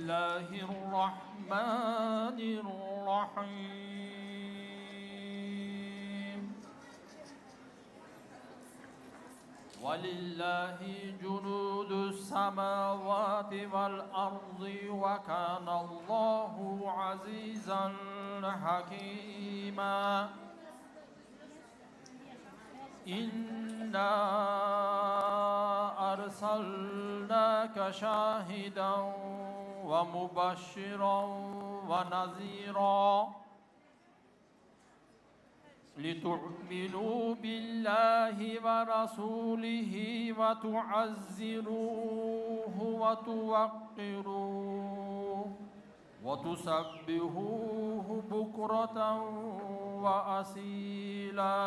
الله الرحمن الرحيم ولله جنود السماوات والأرض وكان الله عزيزا حكيما إنا أرسلناك شاهدا ومبشرا ونذيرا لتؤمنوا بالله ورسوله وتعزروه وتوقروه وتسبحوه بكرة وأصيلا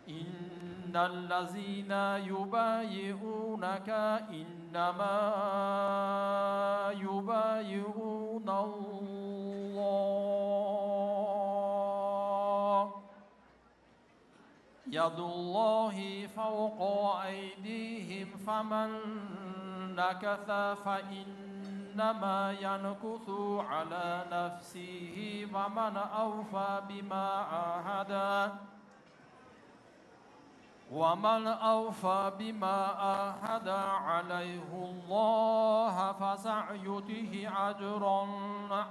إن الذين يبايعونك إنما يبايعون الله يد الله فوق أيديهم فمن نكث فإنما ينكث على نفسه ومن أوفى بما عاهد عليه الله فسيؤتيه أجرا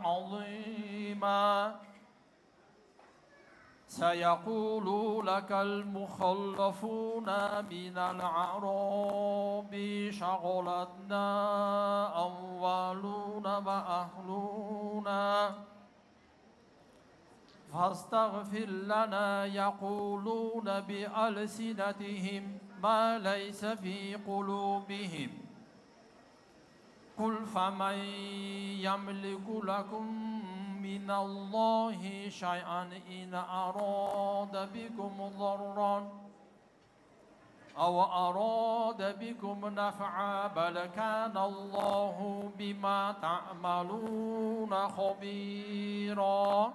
عظيما سيقول لك المخلفون من الأعراب شغلتنا أموالنا وأهلنا فاستغفر لنا يقولون بألسنتهم ما ليس في قلوبهم قل فمن يملك لكم من الله شيئا إن أراد بكم ضرا أو أراد بكم نفعا بل كان الله بما تعملون خبيرا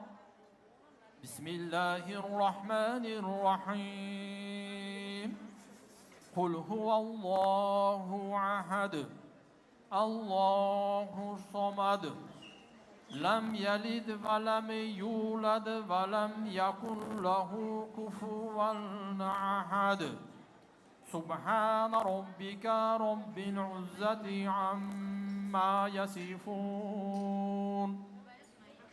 بسم الله الرحمن الرحيم قل هو الله أحد الله الصمد لم يلد ولم يولد ولم يكن له كفوا أحد سبحان ربك رب العزة عما يصفون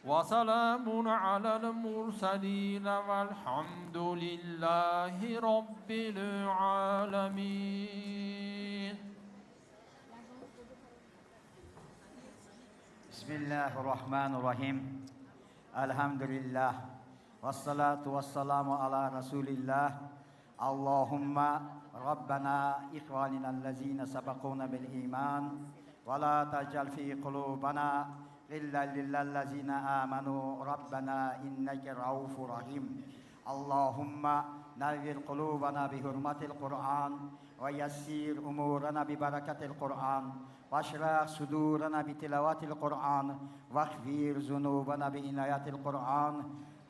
وسلام على المرسلين والحمد لله رب العالمين بسم الله الرحمن الرحيم الحمد لله والصلاة والسلام على رسول الله اللهم ربنا إخواننا الذين سبقونا بالإيمان ولا تجعل في قلوبنا إلا للذين آمنوا ربنا إنك رؤوف رحيم اللهم نور قلوبنا بحرمة القرآن ويسير أمورنا ببركة القرآن واشرح صدورنا بتلاوة القرآن واغفر ذنوبنا بعناية القرآن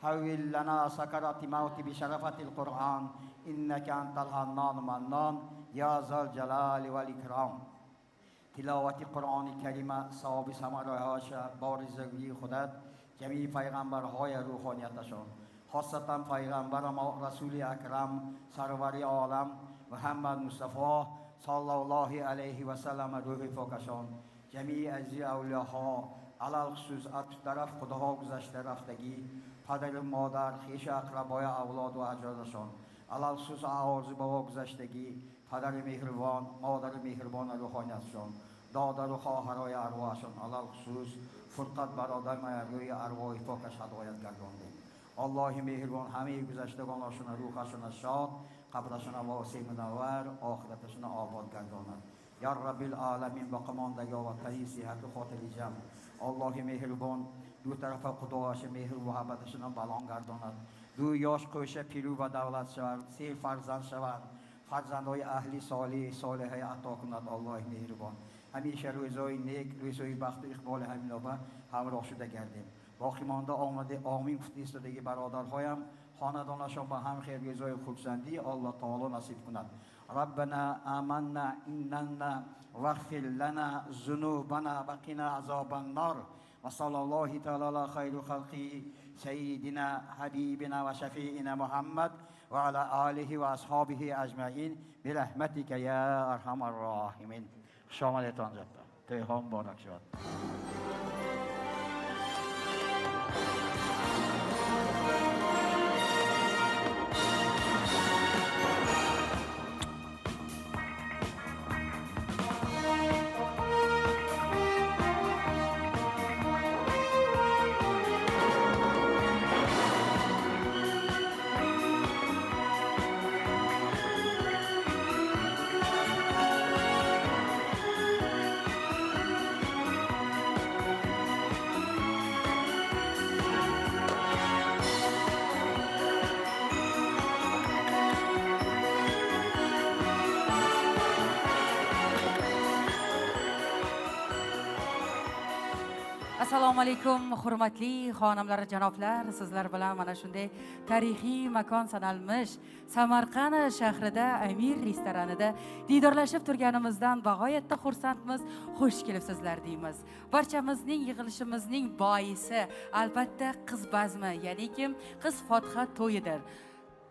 هول لنا سكرات موت بشرفة القرآن إنك أنت الحنان المنان يا ذا الجلال والإكرام تلاوت قرآن الكريم صواب ثمرهاش بارزگی خودت جمیع پیغمبرهای روحانیتشان خاصة پیغمبر ما رسول اکرم سرور عالم محمد مصطفی صلی الله علیه و سلم روح پاکشان جمیع از اولیاءها علال خصوص از طرف خداها گذشته رفتگی پدر مادر خویش اقربای اولاد و اجدادشان علال خصوص اعاذ بابا گذشتگی پدر مهربان مادر مهربان روحانیتشان دادر و خواهرای ارواحشان علال خصوص فرقت برادر ما روی ارواح پاکش هدایت گردانده الله مهربان همه گذشتگانشان روحشان شاد قبرشان واسع منور آخرتشان آباد گرداند یا رب العالمین با قماندگی و تهی صحت و خاطر جمع الله مهربان دو طرف خداش مهر و محبتشان بلند گرداند دو یاش کوشه پیرو و دولت شود سه فرزند شود فرزندهای اهلی صالحه عطا کند الله مهربان همیشه روزای نیک روزای بخت و اقبال همین آبه همراه شده گردیم باقی مانده آمده آمین فرستادگی برادرهایم خاندانشان با هم خیر روزای خودسندی الله تعالی نصیب کند ربنا آمنا إننا واغفر لنا ذنوبنا وقنا عذاب النار وصلى الله تعالى على خير خلقه سيدنا حبيبنا وشفيعنا محمد وعلى آله وأصحابه أجمعين برحمتك يا أرحم الراحمين. شاملتان جدا. تهام مبارک شد. Assalomu alaykum, hurmatli xonimlar, janoblar. Sizlar bilan mana shunday tarixiy makon sanalmish Samarqand shahrida Amir restoranida diydorlashib turganimizdan bag'oyatda xursandmiz. Xush kelibsizlar deymiz. Barchamizning yig'ilishimizning boisi albatta qiz bazmi, ya'ni kim qiz Fotiha to'yidir.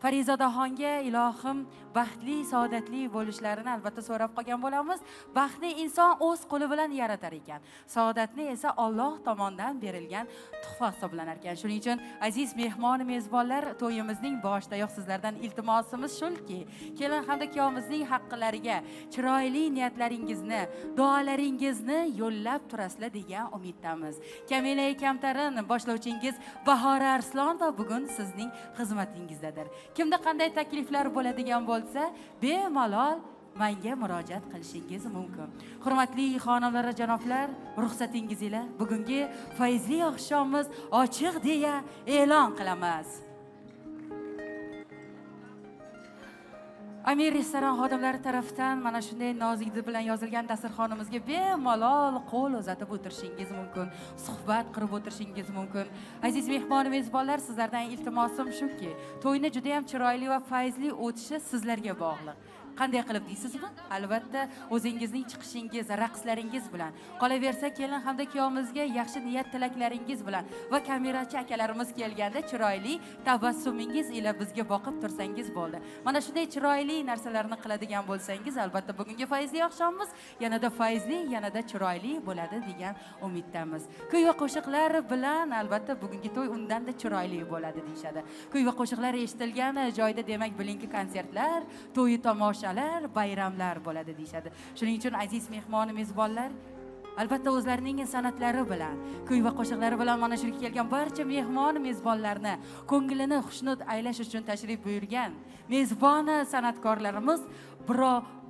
Farizodaxonga ilohim baxtli, saodatli bo'lishlarini albatta so'rab qolgan bo'lamiz. Baxtni inson o'z qo'li bilan yaratar ekan. Saodatni esa Alloh tomonidan berilgan tuhfa hisoblanar ekan. Shuning uchun aziz mehmon mezbonlar, to'yimizning boshidayoq sizlardan iltimosimiz shulki, kelin hamda kuyovimizning haqqilariga chiroyli niyatlaringizni, duolaringizni yo'llab turasizlar degan umiddamiz. Kamila Kamtarin boshlovchingiz Bahora Arslon va bugun sizning xizmatingizdadir. Kimda qanday takliflar bo'ladigan bo'lsa, bemalol menga murojaat qilishingiz mumkin. Hurmatli xonimlar, janoblar, ruxsatingiz bilan bugungi fayzli oqshomimiz ochiq deya e'lon qilamiz. Amir restoran xodimlari tarafidan mana shunday nozik dil bilan yozilgan dasturxonimizga bemalol qo'l uzatib o'tirishingiz mumkin, suhbat qilib o'tirishingiz mumkin. Aziz mehmon mezbonlar, sizlardan iltimosim shuki, to'yni juda ham chiroyli va fayzli o'tishi sizlarga bog'liq. Qanday qilib deysizmi? Albatta o'zingizning chiqishingiz, raqslaringiz bilan, qolaversa kelin hamda kuyovimizga yaxshi niyat tilaklaringiz bilan va kamerachi akalarimiz kelganda chiroyli tabassumingiz ila bizga boqib tursangiz bo'ldi. Mana shunday chiroyli narsalarni qiladigan bo'lsangiz, albatta bugungi fayzli oqshomimiz yanada fayzli, yanada chiroyli bo'ladi degan umiddamiz. Kuy va qo'shiqlar bilan albatta bugungi to'y undan-da chiroyli bo'ladi deyshadi. Kuy va qo'shiqlar eshitilgan joyda demak bilinki konsertlar, to'yi tomosha bayramlar bo'ladi deyshadi. Shuning uchun aziz mehmon mezbonlar, albatta o'zlarining san'atlari bilan, kuy va qo'shiqlari bilan mana shu kelgan barcha mehmon mezbonlarni ko'nglini xushnud aylash uchun tashrif buyurgan mezbon san'atkorlarimiz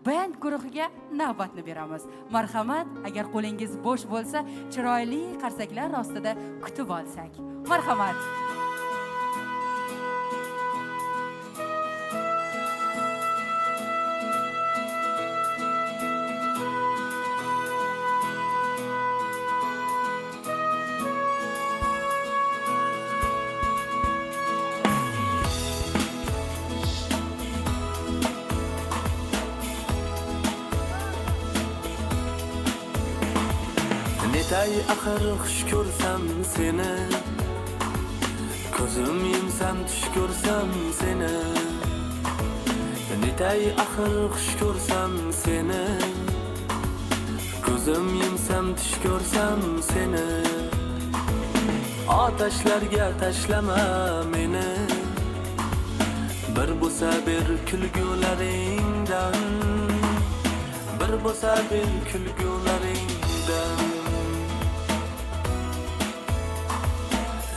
band guruhiga navbatni beramiz. Marhamat, agar qo'lingiz bo'sh bo'lsa, chiroyli qarsaklar ostida kutib olsak. Marhamat. Netay axir xush ko'rsam seni, ko'zim yumsam tush ko'rsam seni. Netay axir xush ko'rsam seni, ko'zim yumsam tush ko'rsam seni. Otashlarga tashlama meni, bir bo'lsa bir kulgularingdan, bir bo'lsa bir kulgularingdan.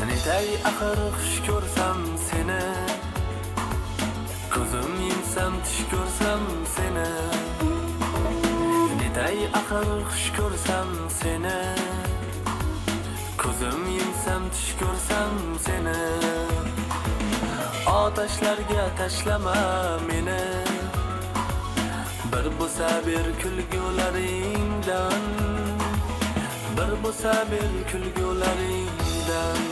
Netay axir xush ko'rsam seni, ko'zim yumsam tush ko'rsam seni. Netay axir xush ko'rsam seni, ko'zim yumsam tush ko'rsam seni. Otashlarga tashlama meni, bir bo'lsa bir kulgularingdan, bir bo'lsa bir kulgularingdan.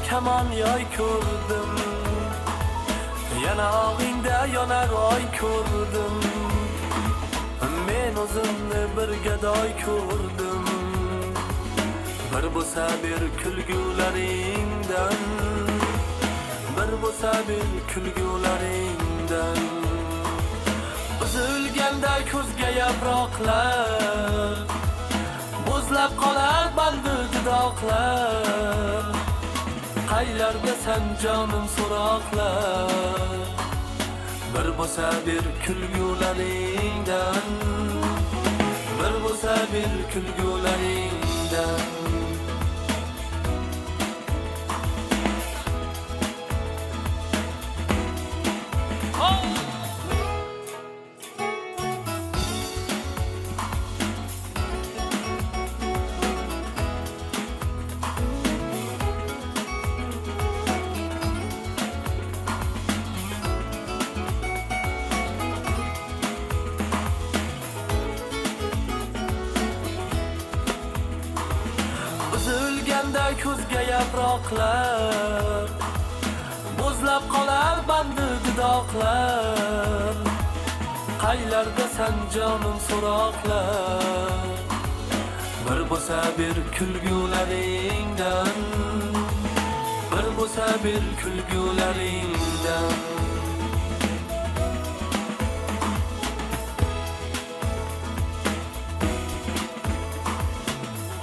kamon yoy ko'rdim, yanog'ingda yonar oy ko'rdim. Men o'zimni bir gadoy ko'rdim, bir bo'lsa bir kulgularingdan, bir bo'lsa bir kulgularingdan. Uzilganda ko'zga yaproqlar, bo'zlab qolar bandu dudoqlar. Qaylardasan jonim so'roqlar, bir bo'lsa bir kulgularingdan, bir bo'lsa bir kulgularingdan. Uzilganda ko'zga yaproqlar, bo'zlab qolar bandu dudoqlar. Qaylardasan jonim so'roqlar, bir bo'lsa bir kulgularingdan, bir bo'lsa bir kulgularingdan.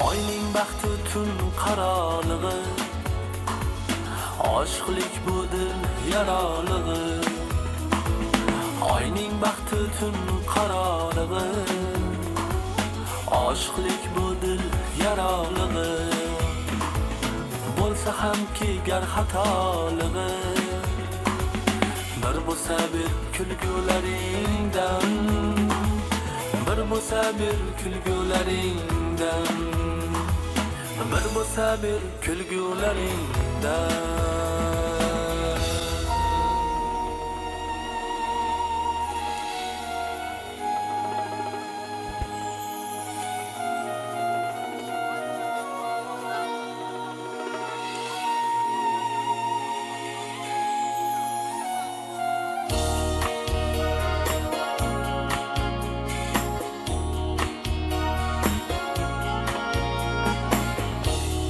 Oyning baxti tun qarolig'i, oshqlik bu dil yaralig'i. Oyning baxti tun qarolig'i, oshqlik bu dil yaralig'i. Bo'lsa hamki gar xatolig'i, bir bo'lsa bir kulgularingdan, bir bo'lsa bir kulgularingdan, bir bo'lsa bir kulgularingdan.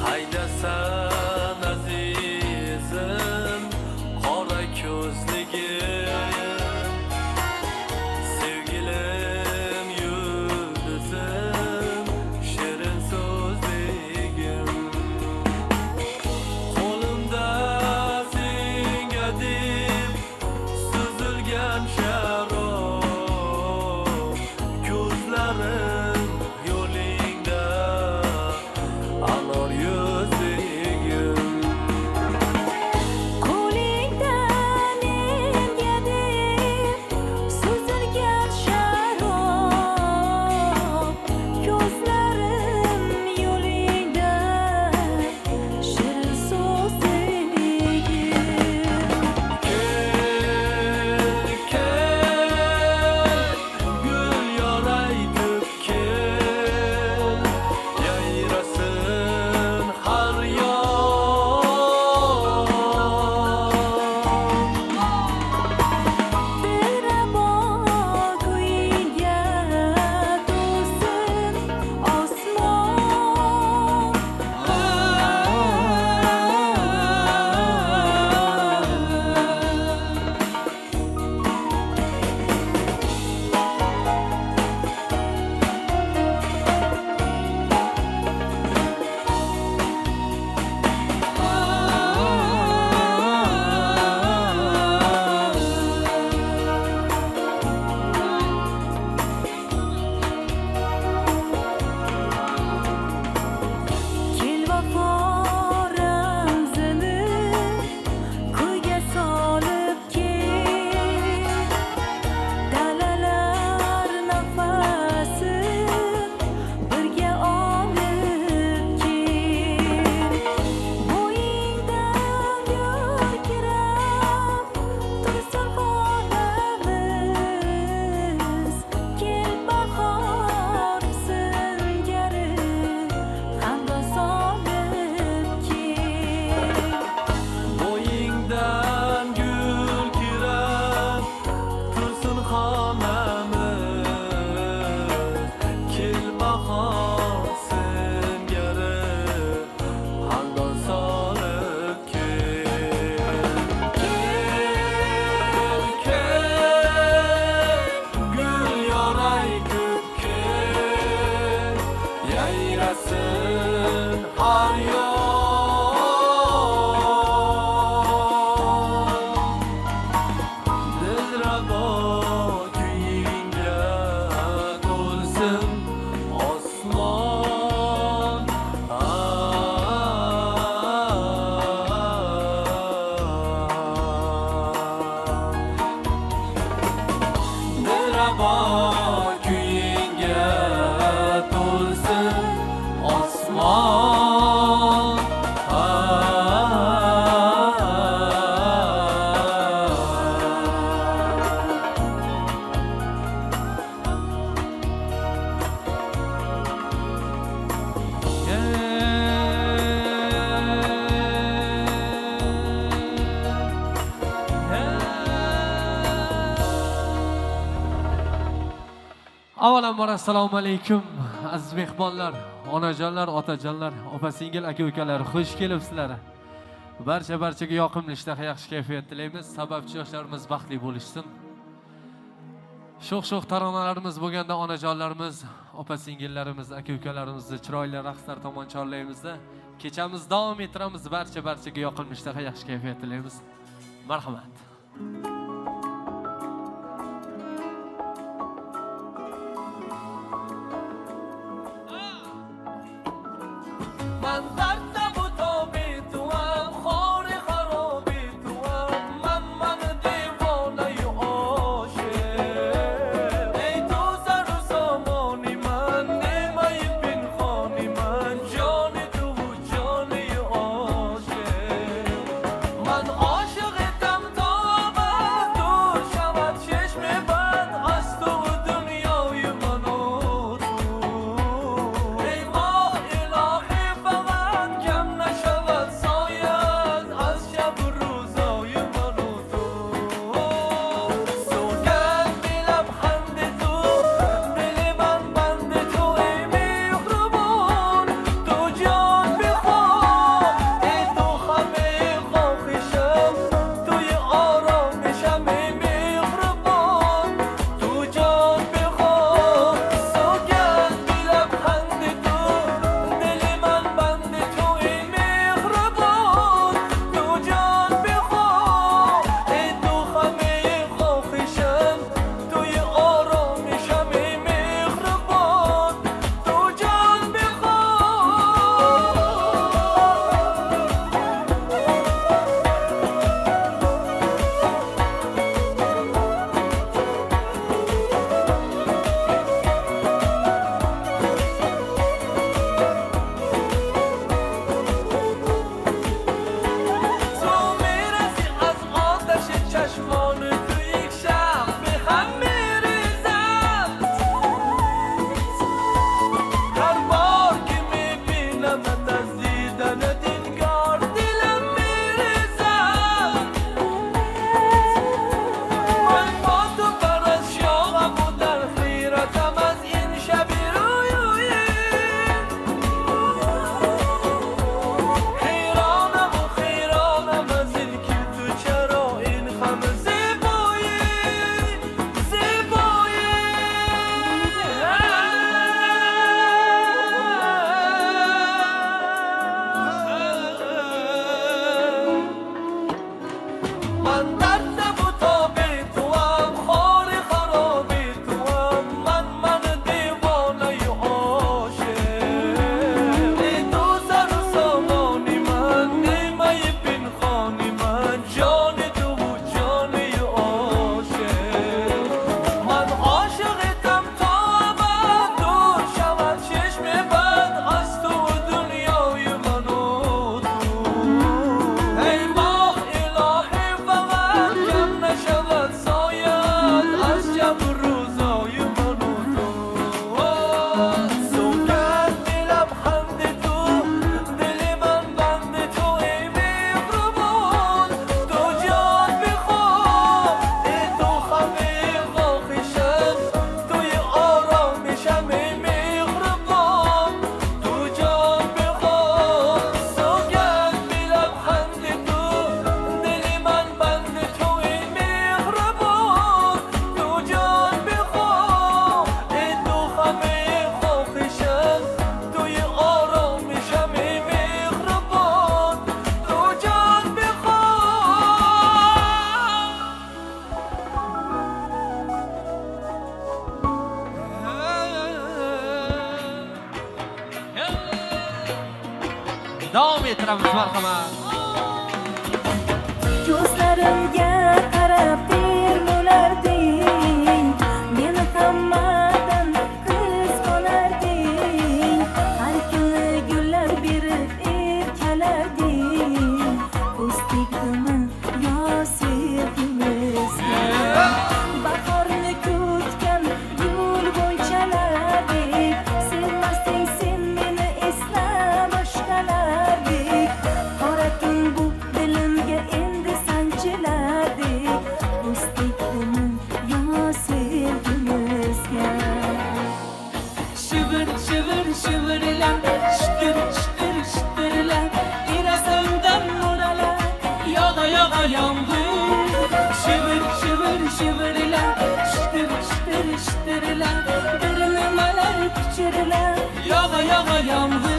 Qaydasan aziz sabo kuyinga to'lsin osmon. Avvalambor assalomu alaykum aziz mehmonlar, onajonlar, otajonlar, opa-singil, aka-ukalar, xush kelibsizlar. Barchaga yoqimli ishtaha, yaxshi kayfiyat tilaymiz. Sababchi yoshlarimiz baxtli bo'lishsin. Sho'x taronalarimiz bo'lganda onajonlarimiz, opa-singillarimiz, aka-ukalarimizni chiroyli raqslar tomon chorlaymizda. Kechamiz davom ettiramiz. Barchaga yoqimli ishtaha, yaxshi kayfiyat tilaymiz. Marhamat. davom ettiramiz. Marhamat. Ko'zlarimga qarab termularding, meni Pustikdimi yo sevgimiz bahorni kutgan yo'l bunchalardek sevmasding sen meni esla boshqalardek qora tun bu dilimga endi sanchilardek pustikdimi yo sevgimizga Shivir, shivir, shivirlab, shitir, shitir, shitirlab, irasamdan mo'ralab, yog'a yomg'ir. Shivir, shivir, shivirlab, shitir, shitir, shitirlab, bir nimalar pichirlab, yog'a yomg'ir.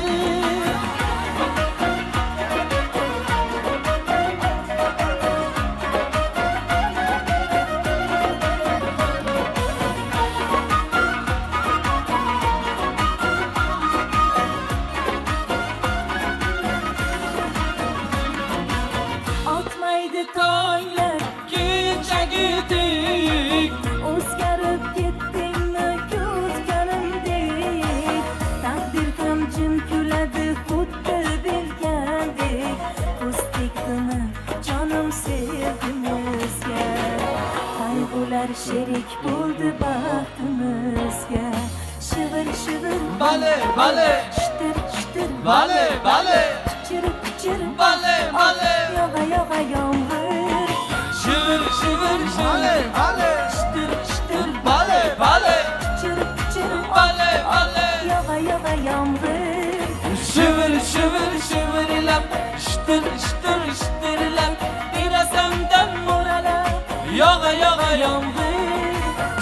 Otmaydi toylar Kechagidek, o'zgarib ketdingmi kutganimdek taqdir ham jim kuladi xuddi bilgandek pustikdimi jonim sevgimizga qayg'ular sherik bo'ldi baxtimizga shivir shivir bale, bale, shitir shitir bale, bale, pichir pichir bale, bale. yog'a yomg'ir Shivir, shivir, shivir, bale shitir shitir bale, bale, pichir pichir bale, bale. yog'a yomg'ir Shivir, shivir, shivirlab, shitir, shitir, shitirlab, irasamdan mo'ralab, yog'a yomg'ir.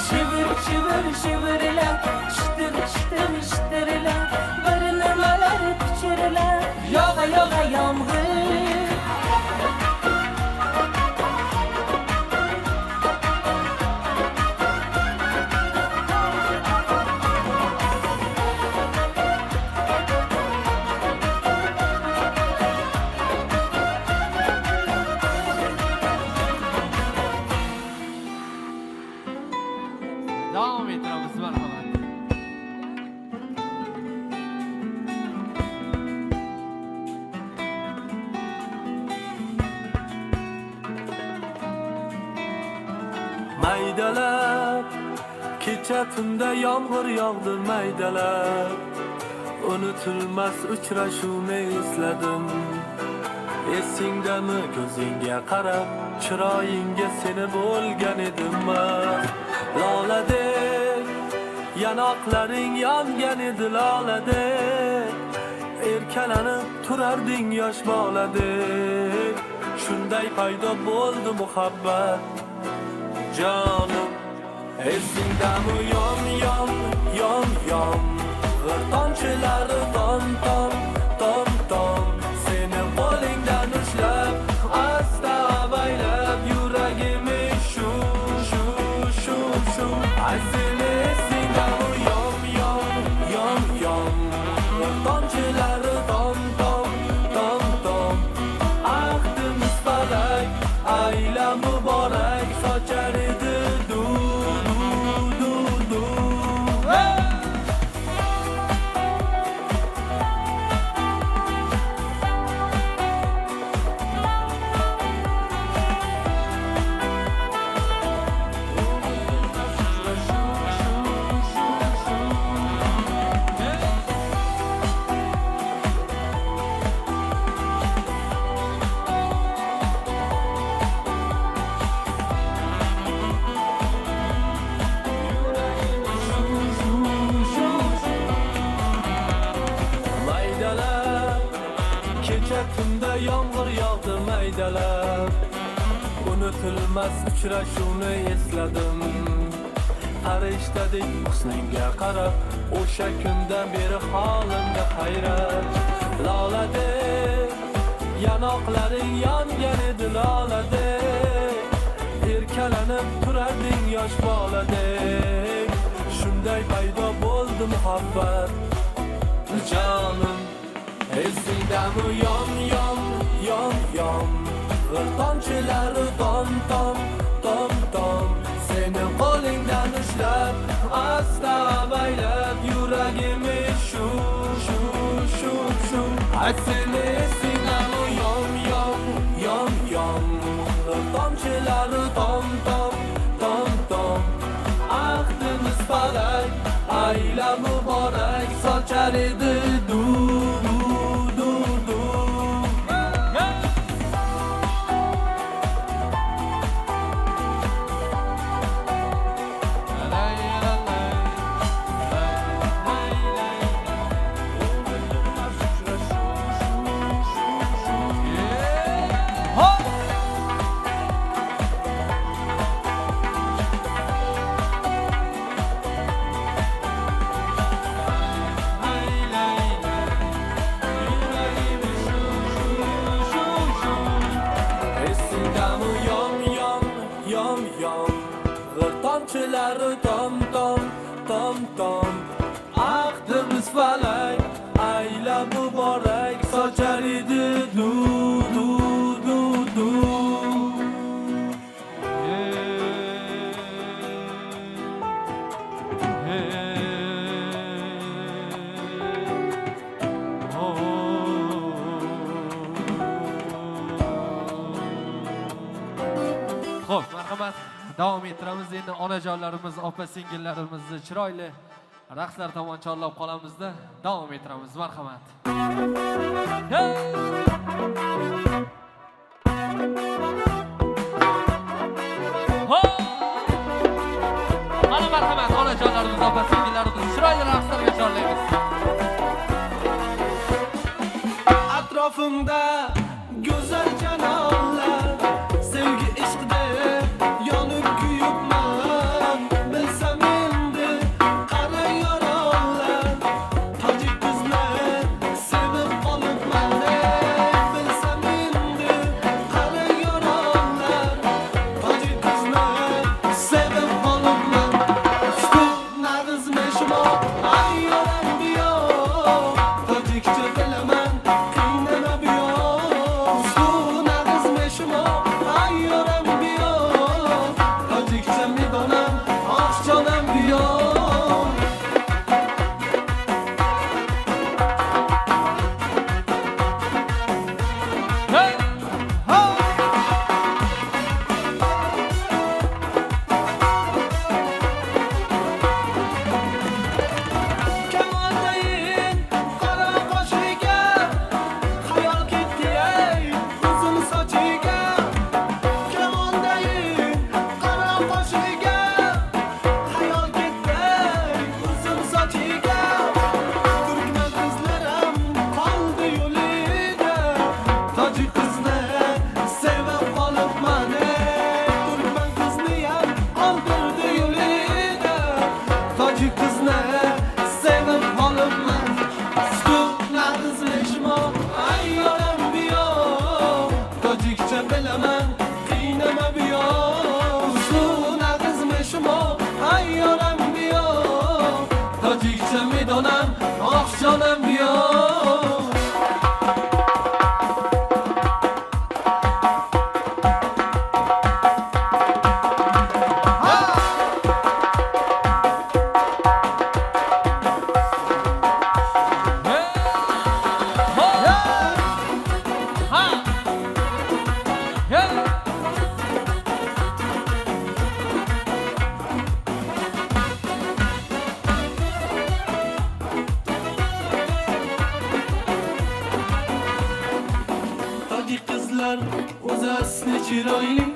shivir shivir shivirlab shitir shitir shitirlab bir nimalar pichirlab Yog'a yomg'ir Davom ettiramiz, marhamat. Maydalab kecha tunda yomg'ir yog'di maydalab unutilmas uchrashuvni esladim esingdami ko'zingga qarab chiroyingga seni bo'lgan edim loladek yanoqlaring yongan edi loladek erkalanib turarding yosh boladek shunday paydo bo'ldi muhabbat Canım esingdami yom g'irtonchilari tom seni qo'lingdan ushlab asta avaylab yuragimni shu seni esingdami yom g'irtonchilari tom ahdimiz falak ayla muborak sochar edi du tunda yomg'ir yog'di maydalab unutilmas uchrashuvni esladim farishtadek husningga qarab o'sha kundan beri holimga hayrat loladek yanoqlaring yongan edi loladek erkalanib turarding yosh boladek shunday paydo bo'ldi muhabbat jonim esingdami yom g'irtonchilari tom seni qo'lingdan ushlab asta avaylab yuragimni shu seni esingdami yom tom tomchilari tom tom tom tom ahdimiz falak ayla muborak sochar edi du du du du Esingami yom yom yom yom tomchilari tom tom tom tom ahdimiz falak aylab muborak sochar edi du du du du Xo'p, marhamat. Davom ettiramiz. Endi onajonlarimiz, opa-singillarimizni chiroyli raqslar tomon chorlab qolamizda. Davom ettiramiz. Marhamat. Mana marhamat, onajonlarimiz, opa-singillarimizni chiroyli raqslarga chorlaymiz. Atrofimda go'zal janonlar sevgi ishqida yonib kuyibman bilsam endi qara yoronlar tojik qizlar sevib qolibman bilsam endi qara yoronlar tojik qizlar sevib qolibman shu nag'izmi shimo ay yoram biyo tojikcha bilaman qiynama biyo shu nag'izmi shimo ay yoram biyo tojikcha midonam oqjonam biyo Kamondayin qora qoshiga xayol ketdi ey uzun sochiga Kamondayin qora qoshiga xayol ketdi ey uzun sochiga Turkman qizlarim qoldi yo'lida tojik qizlar sevib qolibman Turkman qizniyam qoldirdi yo'lida tojik qizlar sevib qolibman shu nag'izmi shimo ay yoram biyo tojikcha bilaman qiynama biyo shu nag'izmi shimo ay yoram biyo tojikcha midonam oqjonam biyo tojik qizlar o'zi asli chiroyli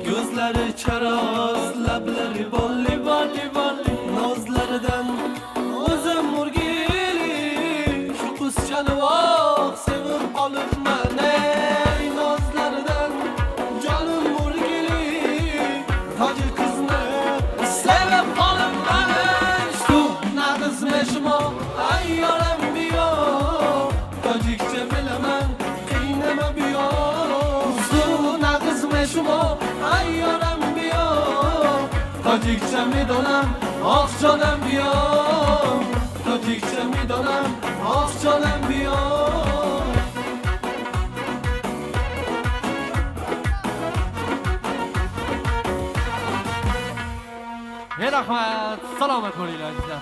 ko'zlari charoz lablari bolli bolli bolli nozlaridan o'zim murgili shu qizchani voh sevib qolibman ey nozlaridan jonim murgili tojik qizni sevib qolibman shu nag'izmi shimo ay yoram biyo tojikcha bilaman qiynama biyo shu nag'izmi shimo ay yoram biyo tojikcha midonam oqjonam biyo tojikcha midonam oqjonam biyo Rahmat. Salomat bo'linglar azizlar.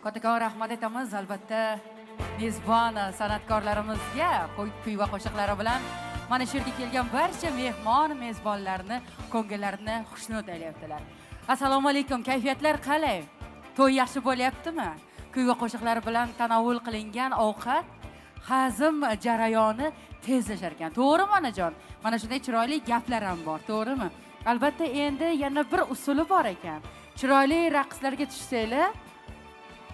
Kattakon rahmat aytamiz albatta mezbon san'atkorlarimizga kuy va qo'shiqlari bilan mana shu yerga kelgan barcha mehmon mezbonlarni ko'ngillarini xushnud aylayaptilar. Assalomu alaykum, kayfiyatlar qalay? To'y yaxshi bo'lyaptimi? Kuy va qo'shiqlar bilan tanovul qilingan ovqat hazm jarayoni tezlashar ekan. To'g'rimi onajon? Mana shunday chiroyli gaplar ham bor, to'g'rimi? Albatta endi yana bir usuli bor ekan. Chiroyli raqslarga tushsanglar,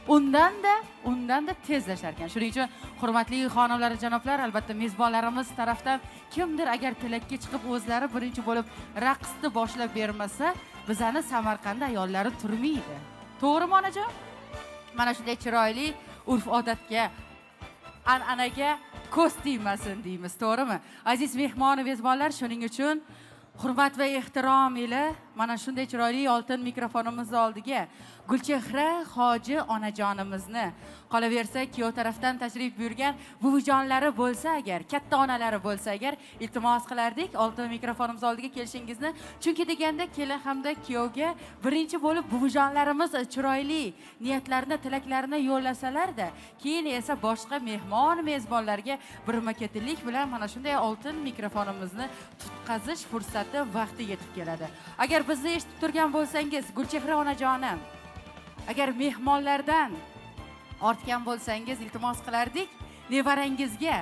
undanda tezlashar ekan. Shuning uchun hurmatli xonimlar, janoblar, albatta mezbonlarimiz tarafdan kimdir agar tilakka chiqib o'zlari birinchi bo'lib raqsni boshlab bermasa, bizani Samarqand ayollari turmaydi. To'g'rimi onajon? Mana shunday chiroyli urf-odatga, an'anaga ko'z tegmasin deymiz, to'g'rimi? Aziz mehmon mezbonlar, shuning uchun hurmat va ehtirom ila mana shunday chiroyli oltin mikrofonimiz oldiga Gulchehra Hoji onajonimizni, qolaversa kuyov tarafdan tashrif buyurgan buvijonlari bo'lsa agar, katta onalari bo'lsa agar, iltimos qilardik oltin mikrofonimiz oldiga kelishingizni. Chunki deganda kelin hamda kuyovga birinchi bo'lib buvijonlarimiz chiroyli niyatlarini, tilaklarini yo'llasalar-da, keyin esa boshqa mehmon mezbonlarga birma-ketinlik bilan mana shunday oltin mikrofonimizni tutqazish fursati vaqti yetib keladi. Agar bizni eshitib turgan bo'lsangiz, Gulchehra onajonim, agar mehmonlardan ortgan bo'lsangiz, iltimos qilardik, nevarangizga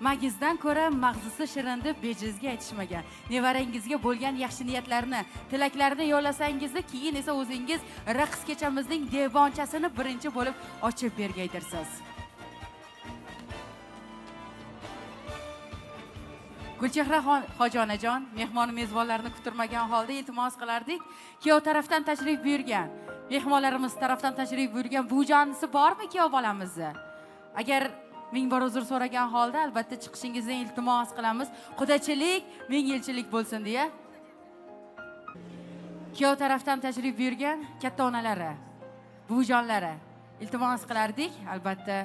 magizdan ko'ra mag'zisi shirin deb bejizga aytishmagan. Nevarangizga bo'lgan yaxshi niyatlarni, tilaklarini yo'lasangizda, keyin esa o'zingiz raqs kechamizning devonchasini birinchi bo'lib ochib bergaydirsiz. Gulchehra Hoji onajon, mehmon mezbonlarni kutirmagan holda iltimos qilardik, kuyov tarafdan tashrif buyurgan, mehmonlarimiz tarafdan tashrif buyurgan buvijonisi bormi kuyov bolamizni? Agar ming bor uzr so'ragan holda albatta chiqishingizni iltimos qilamiz. Qudachilik ming yilchilik bo'lsin deya. Kuyov tarafdan tashrif buyurgan katta onalari, buvijonlari iltimos qilardik, albatta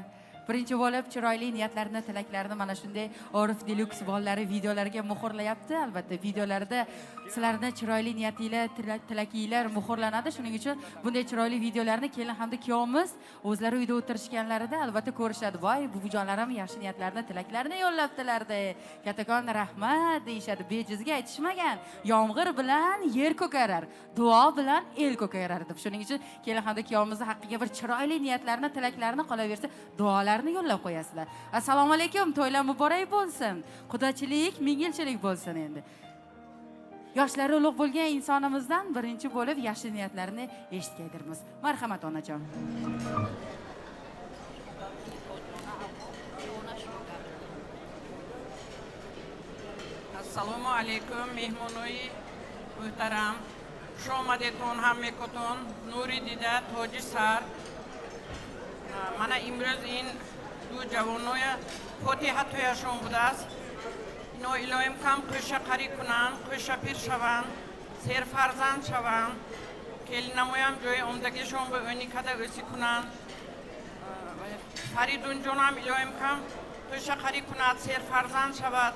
birinchi bo'lib chiroyli niyatlarini, tilaklarini mana shunday Orif Deluxe bolalari videolarga muhrlayapti. Albatta videolarda sizlarning chiroyli niyatinglar, tilakinglar muhrlanadi. Shuning uchun bunday chiroyli videolarni kelin hamda kuyovimiz o'zlari uyda o'tirishganlarida albatta ko'rishadi. Voy, buvijonlarim yaxshi niyatlarini, tilaklarini yo'llabdilar-da. Kattakon rahmat deyishadi. Bejizga aytishmagan. Yomg'ir bilan yer ko'karar, duo bilan el ko'karar deb. Shuning uchun kelin hamda kuyovimizning haqqiga bir chiroyli niyatlarini, tilaklarini qolaversa duolar yo'llab qo'yasizlar. Assalomu alaykum, to'ylar muborak bo'lsin. Qudachilik ming yilchilik bo'lsin. Endi yoshlari ulug' bo'lgan insonimizdan birinchi bo'lib yaxshi niyatlarini eshitgaydirmiz. Marhamat onajon. Assalomu alaykum mehmonoyi muhtaram. Shomadetun hammekotun Nuri dida toji sar. Mana imroz in du javonoya fotiha to'yashon buda است. اینو iloyim kam qo'sha qari kunan, qo'sha pir shavan, ser farzand shavan. Kelinamoyam joy umdagishon be unikada o'si kunan. Faridun jonam iloyim kam qo'sha qari kunat, ser farzand shavad.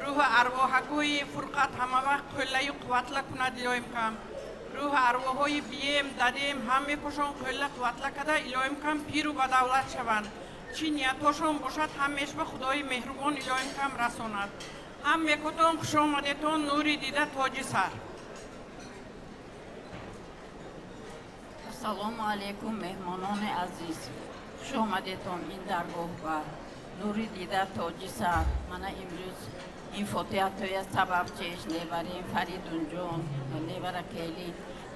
Ruh arvohagoyi furqat hamma vaqt qo'llay quvvatla kunad iloyim kam. Ruh arvohoyi biyem dadem hamma qo'shon qo'lla quvvatla kada iloyim kam piru badavlat shavan. Chi niyatoshon boshad hammesh ba xudoyi mehribon iloyim kam rasonad. Hamma ko'ton xushomadetun nuri dida toji sar. Assalomu alaykum mehmonon aziz. Xushomadetun in dargoh va nuri dida toji sar. Mana imroz این فوتیاتوی سبب چش نبریم فریدون جون نبره کلی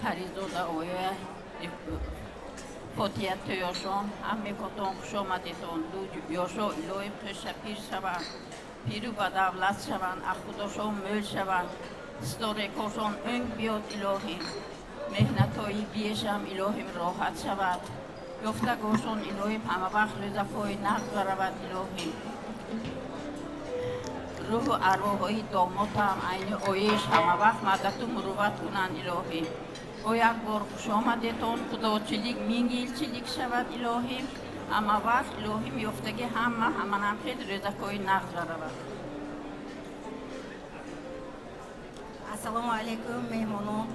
فریدودا اویا فوتیاتویشون همه کتون خوشامدیتون یوشو ایلویم توشه پیر شوند پیرو با دولت شوند اخودشون مل شوند ستورکوشون اون بیاد الهیم مهنتوی بیشم الهیم راحت شود یفتگوشون الهیم همه وقت رزقوی نقد برود الهیم روح ارواحی دامادم عین اویش همه وقت مدت و مروت کنن الهی او یک بار خوش آمدتون خداچیلیک مینگیلچیلیک شود الهی همه وقت الهی میفتگی همه هم خیلی رزقای نقد رود. Assalomu alaykum mehmonon,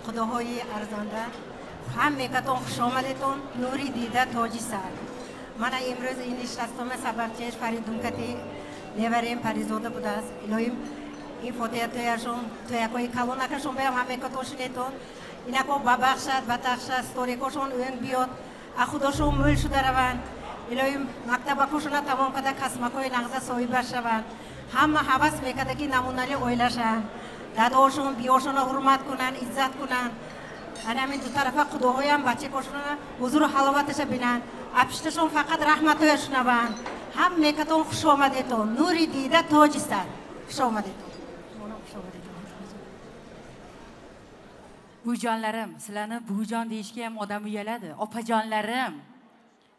xudohoyi arzonda hammekatun xushomadeton nuri dida toji sar. Mana imroz in nishastome sababchesh faridum kati nevarem parizoda budas. Ilohim این فوتیاتویشون توی کوی کلونکشون بیام همه کتوشیتون اینا کو بابخشد باتخشد استوریکوشون اون بیاد اخودشون مول شده روان الهیم مکتبکوشون تمام کده کسمکوی نغزه سوی بشون همه حواس میکده که نمونالی اویلشن داداشون بیاشون حرمت کنن عزت کنن همین دو طرف خداهایی هم بچه کشون حضور و حلاوتش بینن اپشتشون فقط رحمتویشون بان هم میکتون خوش آمدیتون نوری دیده تاج سر خوش آمدیتون buvijonlarim, sizlarni buvijon deyishga ham odam uyaladi. Opajonlarim,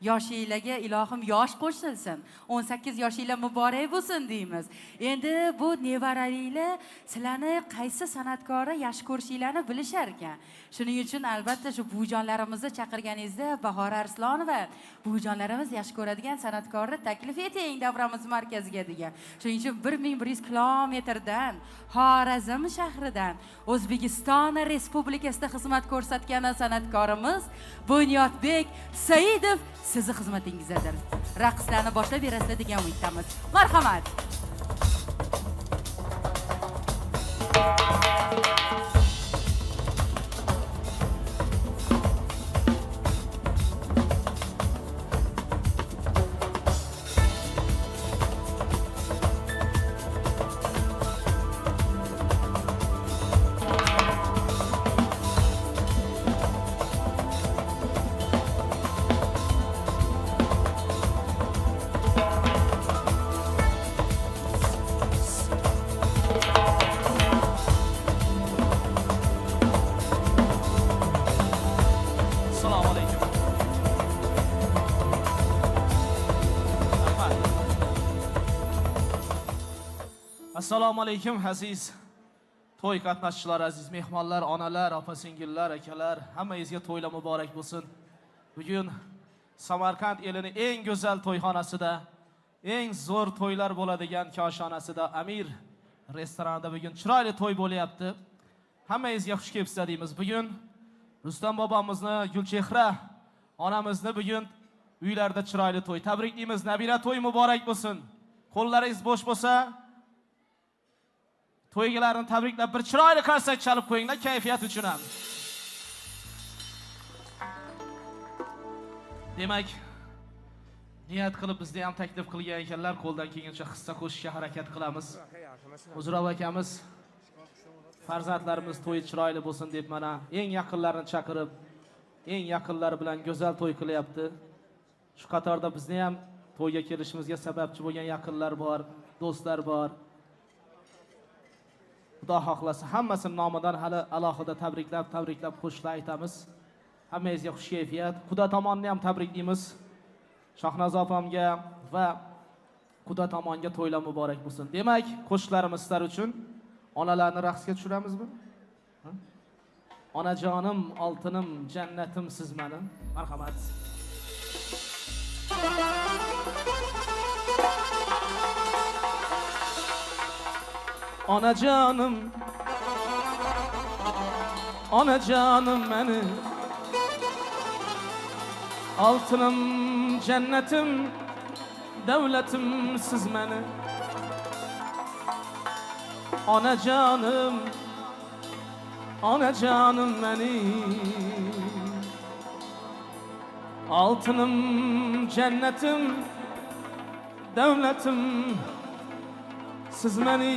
yoshinglarga ilohim yosh qo'shilsin. 18 yoshinglar muborak bo'lsin deymiz. Endi bu nevaranglar sizlarni qaysi san'atkori yaxshi ko'rishinglarni bilishar ekan. Shuning uchun albatta shu buvijonlarimizni chaqirganingizda Bahora Arslonova buvijonlarimiz yaxshi ko'radigan san'atkorni taklif eting davramiz markaziga degan. Shuning uchun 1100 kilometrdan Xorazm shahridan O'zbekiston Respublikasida xizmat ko'rsatgan san'atkorimiz Bunyodbek Saidov sizni xizmatingizdadir. Raqslarni boshlab berasizlar degan umiddamiz. Marhamat. Assalomu alaykum aziz to'y qatnashchilari, aziz mehmonlar, onalar, opa-singillar, akalar, hammangizga to'ylar muborak bo'lsin. Bugun Samarqand elining eng go'zal to'yxonasida, eng zo'r to'ylar bo'ladigan koshonasida Amir restoranida bugun chiroyli to'y bo'lyapti. Hammangizga xush kelibsizlar deymiz. Bugun Rustam bobomizni, Gulchehra onamizni bugun uylarda chiroyli to'y. Tabriklaymiz. Nabira to'y muborak bo'lsin. Qo'llaringiz bo'sh bo'lsa, to'ygalarni tabriklab bir chiroyli konsert chalib qo'yinglar kayfiyat uchun ham. Demak, niyat qilib bizda ham taklif qilgan ekanlar, qo'ldan kelgancha hissa qo'shishga harakat qilamiz. Huzurov akamiz farzandlarimiz to'yi chiroyli bo'lsin deb mana eng yaqinlarini chaqirib, eng yaqinlari bilan go'zal to'y qilyapti. Shu qatorda bizni ham to'yga kelishimizga sababchi bo'lgan yaqinlar bor, do'stlar bor. Xudo xohlasa hammasini nomidan hali alohida tabriklab qo'shiqlar aytamiz. Hammangizga xush kayfiyat. Quda tomonni ham tabriklaymiz. Shohnoza opamga va quda tomonga to'ylar muborak bo'lsin. Demak, qo'shiqlarimiz sizlar uchun onalarni raqsga tushiramizmi? Onajonim, oltinim, jannatim siz meni. Marhamat. Onajonim, onajonim meni, oltinim, jannatim, davlatim siz meni. Onajonim, onajonim meni, oltinim, jannatim, davlatim siz meni.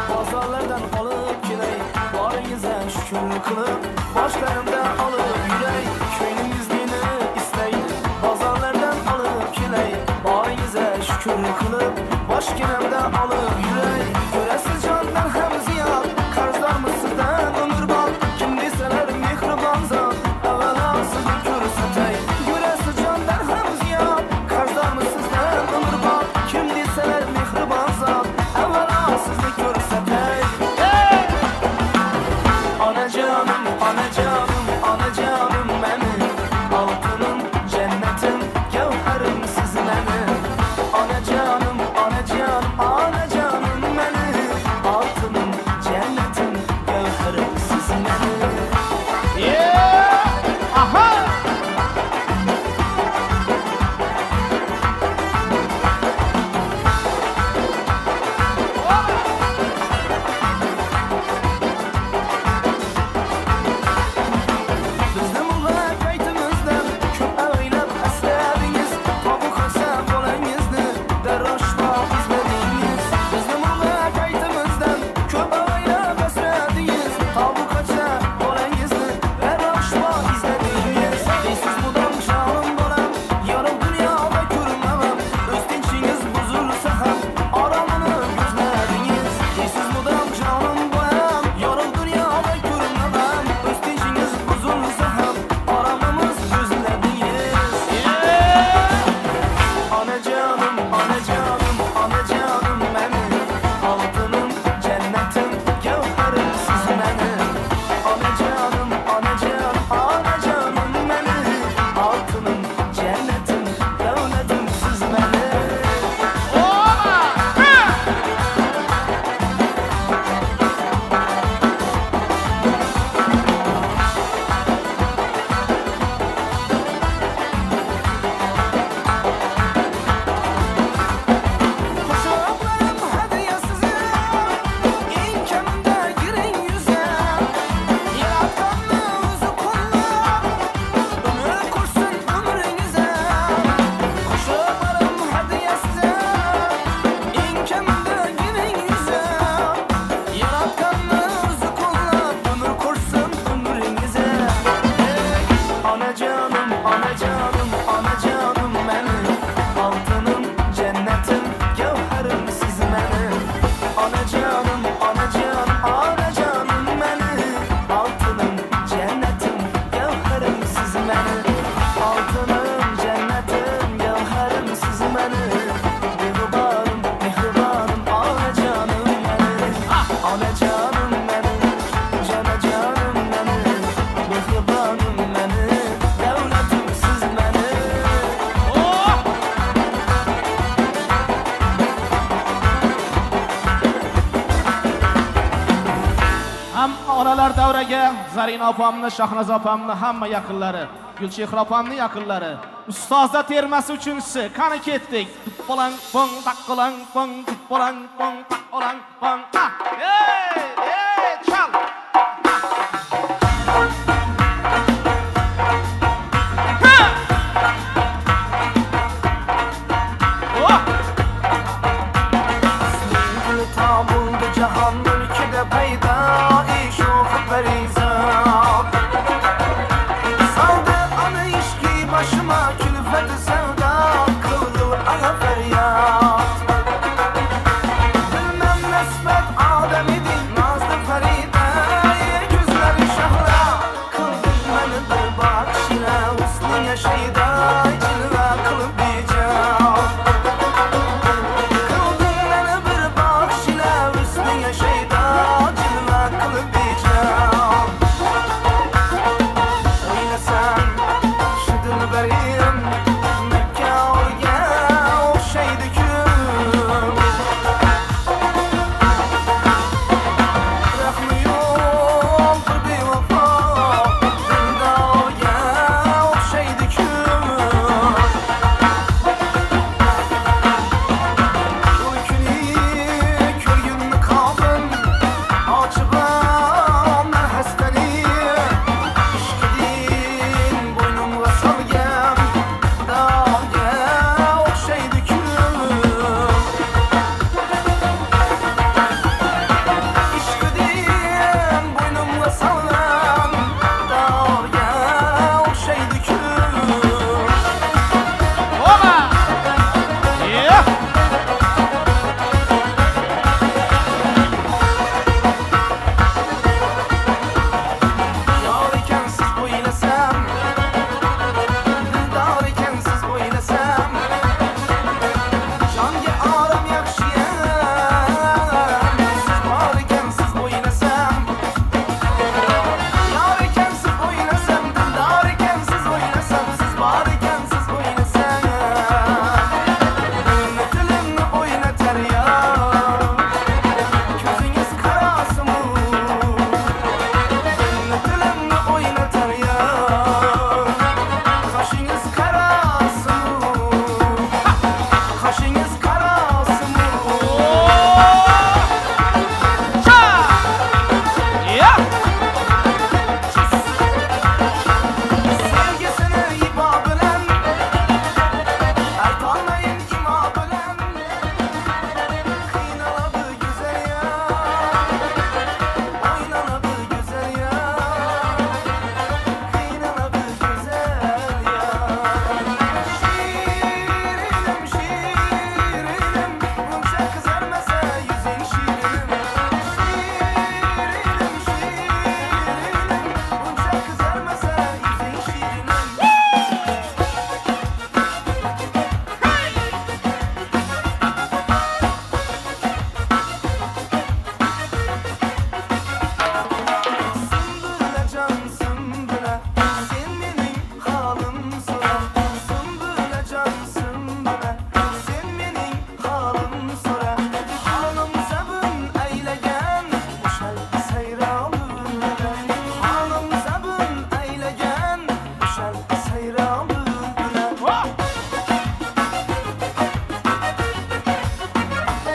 Bozorlardan olib davraga Zarina opamni, Shahnoza opamni hamma yaqinlari, Gulchehra opamni yaqinlari, ustoza termasi uchinchisi. Qani ketdik. Bolang bong taqolang bong bolang bong taqolang bong. Ey, chal. Cahan mülküde peyda iş o ferizat Saldı anı işki başıma külfet sevda Kıldı ana feryat Bilmem nesbet Adem idi nazlı feride Güzleri şahla Kıldı beni bir bakşine Uslu yaşayda cilve kılıp diyeceğim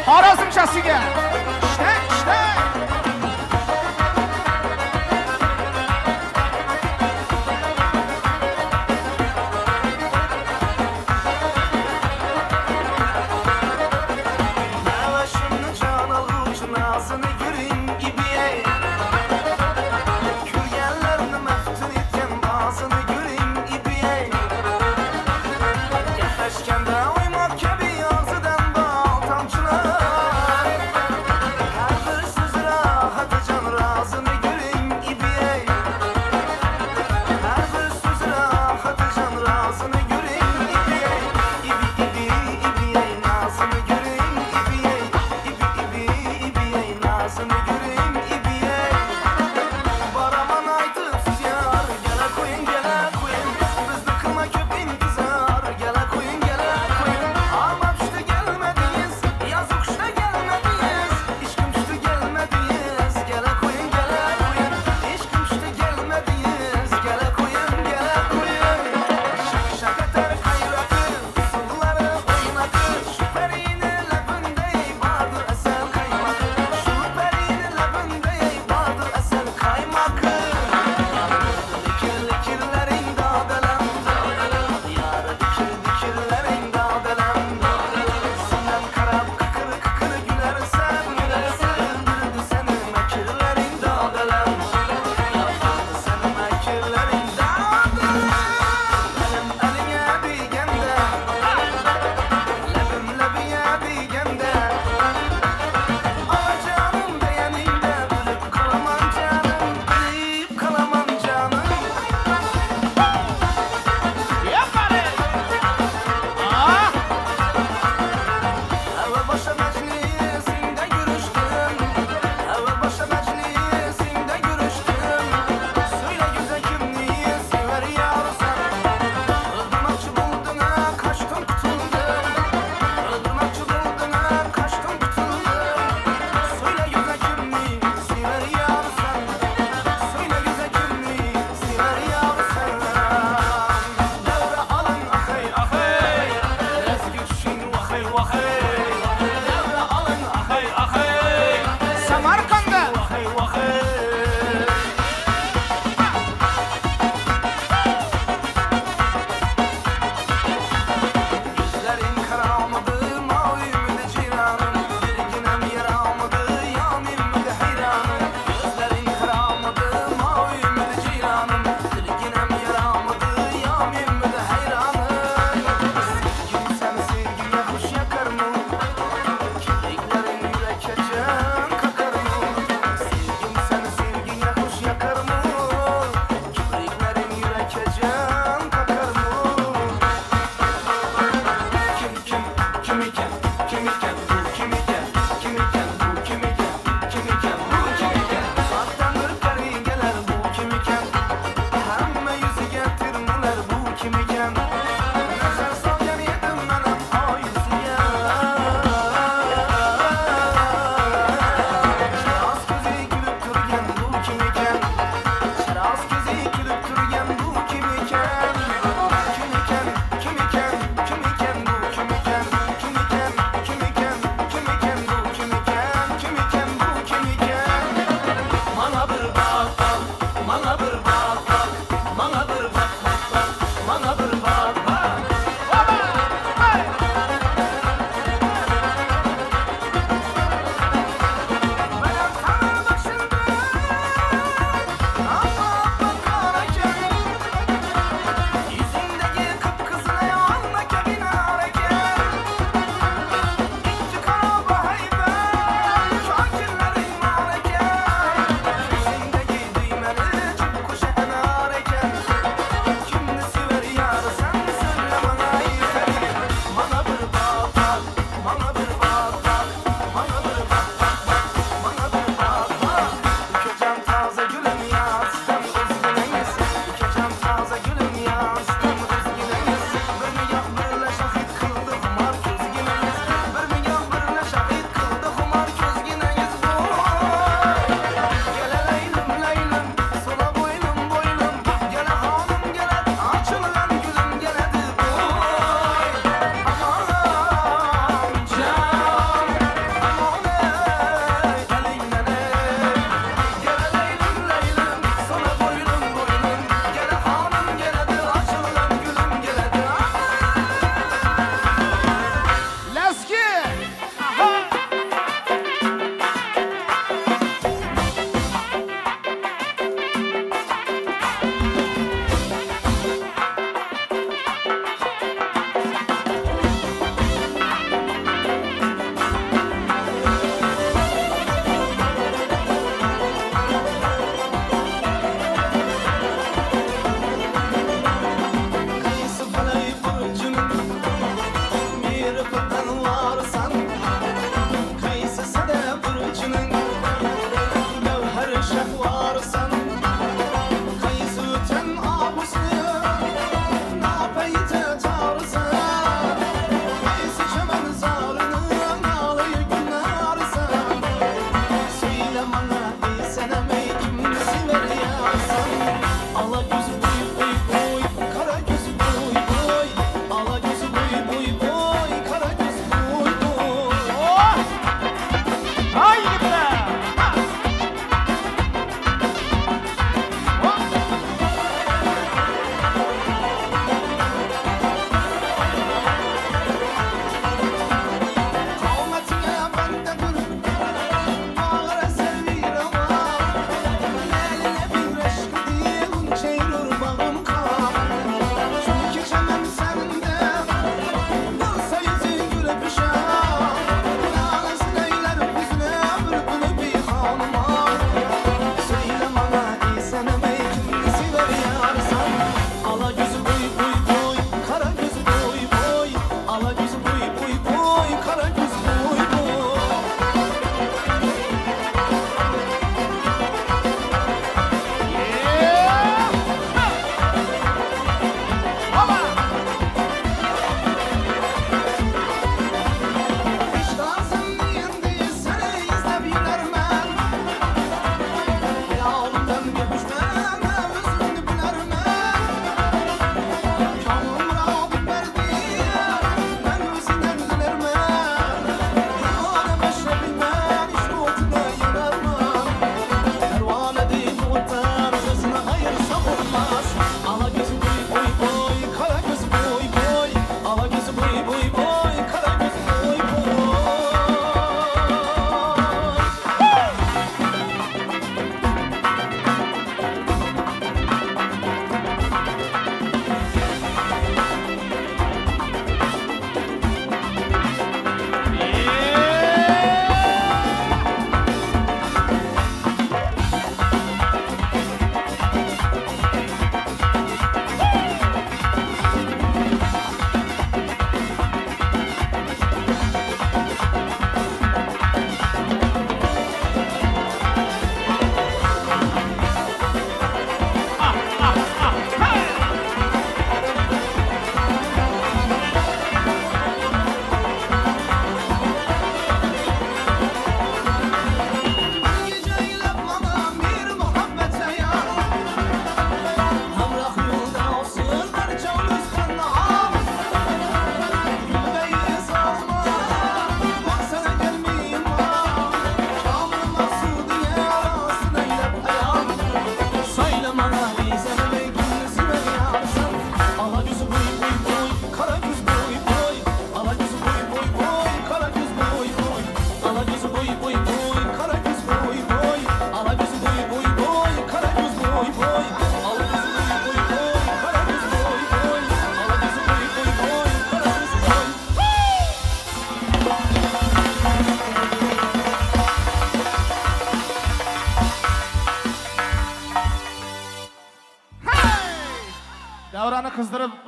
Xorazmchasiga. İşte. Yavaşını can alıcı nazını görün ibiye Kürgenlerini meftun etken bazını görün ibiye Geçeşkende uymak kebi yazıdan bal tamçılar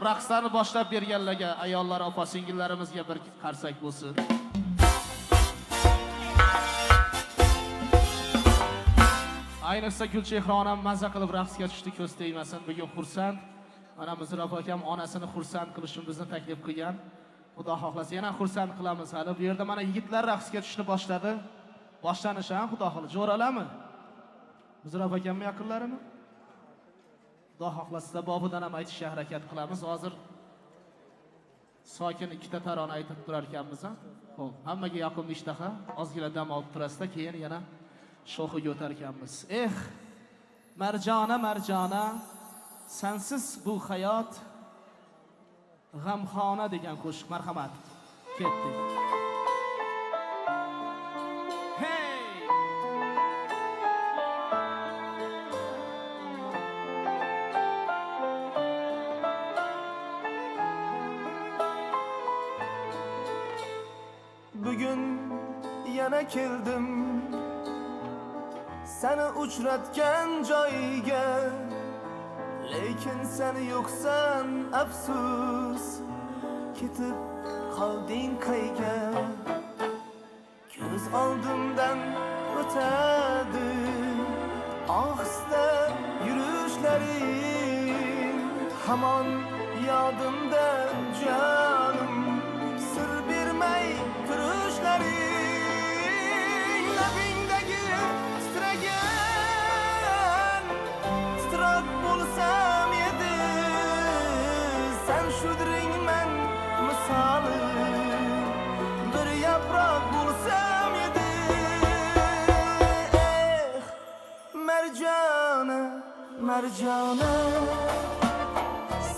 raqslarni boshlab berganlarga, ayollar, opa-singillarimizga bir qarsak bo'lsin. Ayniqsa Gulchehra onam mazza qilib raqsga tushdi, ko'z tegmasin. Bugun xursand. Mana Muzraf akam onasini xursand qilishimizni taklif qilgan. Xudo xohlasa yana xursand qilamiz hali. Bu yerda mana yigitlar raqsga tushishni boshladi. Boshlanishi ham xudo xohlasa jo'ralarmi? Muzraf akammi yaqinlarimi? Xudo xohlasa bobidan ham aytishga harakat qilamiz. Hozir sokin ikkita tarona aytib turar ekanmiz. Xo'p, hammaga yoqimli ishtaha, ozgina dam olib turasizda, keyin yana sho'xiga o'tar ekanmiz. Marjona, Marjona, sensiz bu hayot g'amxona degan qo'shiq. Marhamat. Ketdik. Bugün yana keldim seni uchratgan joyiga, lekin sen yoksan afsus, ketib qolding qayga. Ko'z oldimdan o'tadi ohista yurishlaring, hamon yodimda jonim, sir bermay turishlaring. Labingdagi titragan titroq bo'lsam edi, sen shudringman misoli, bir yaproq bo'lsam edi. Marjona, Marjona,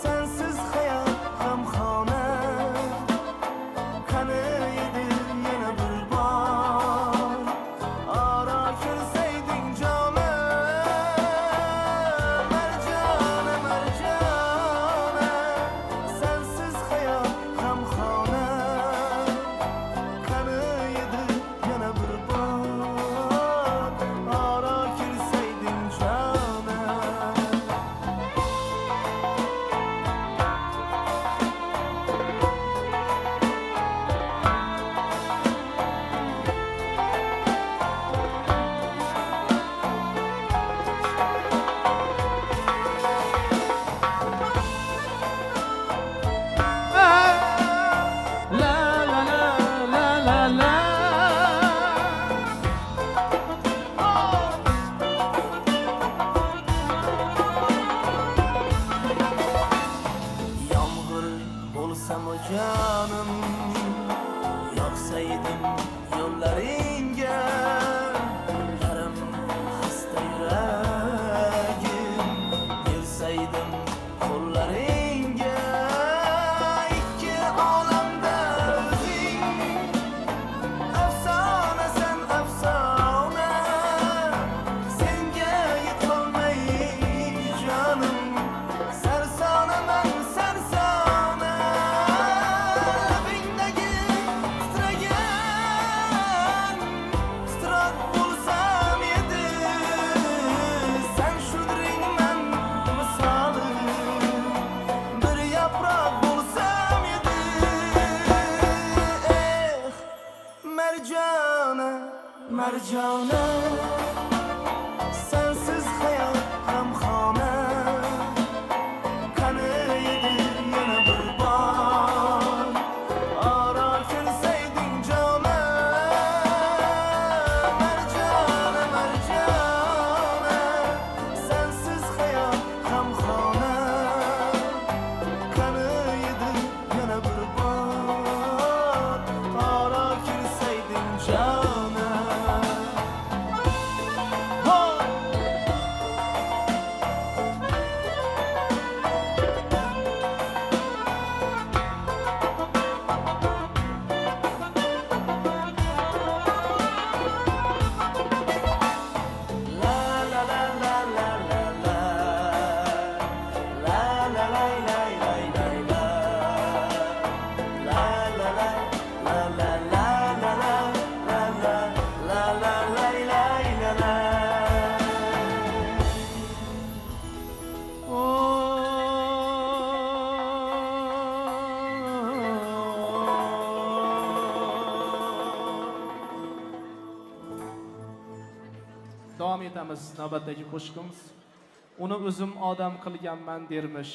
sensiz hayot g'amxona. Qani edi yana bir bor ora kirsayding jona. Marjona, Marjona, sensiz hayot g'amxona. Qani edi yana bir bor ora kirsayding jona. Yağmur olsam o canım, yoksaydım yollarınga, yarım hasta yüreğim, girseydim kollarınga. İki alemde özün, efsane sen efsane, senge yetolmay canım, sersane ben sersane. Labingdagi titragan titroq bo'lsam edi, sen shudringman misoli, bir yaproq bo'lsam edi. Marjona, Marjona, sensiz hayot g'amxona. Qani edi yana bir bor ora kirsayding jona. Marjona, Marjona, sensiz hayot g'amxona. Qani edi yana bir bor ora kirsayding jona. davom etamiz navbatdagi qo'shiqimiz. Uni o'zim odam qilganman dermish.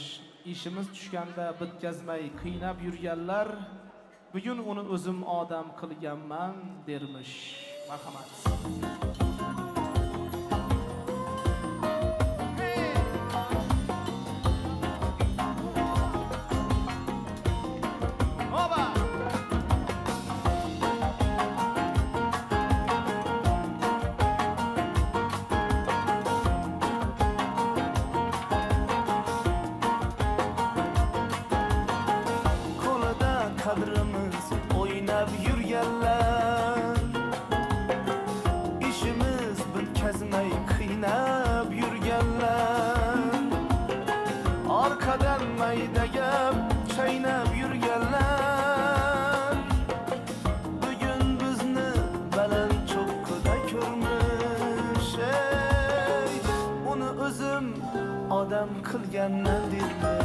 İşimiz tushganda bitkazmay qiynab yurganlar, bugun uni o'zim odam qilganman dermish. Marhamat. Kadrimiz oynab yurganlar, ishimiz bitkazmay qiynab yurganlar, orqadan mayda gap chaynab yurganlar, bugun bizni baland cho'qqida ko'rmish. Uni o'zim odam qilganman dermish.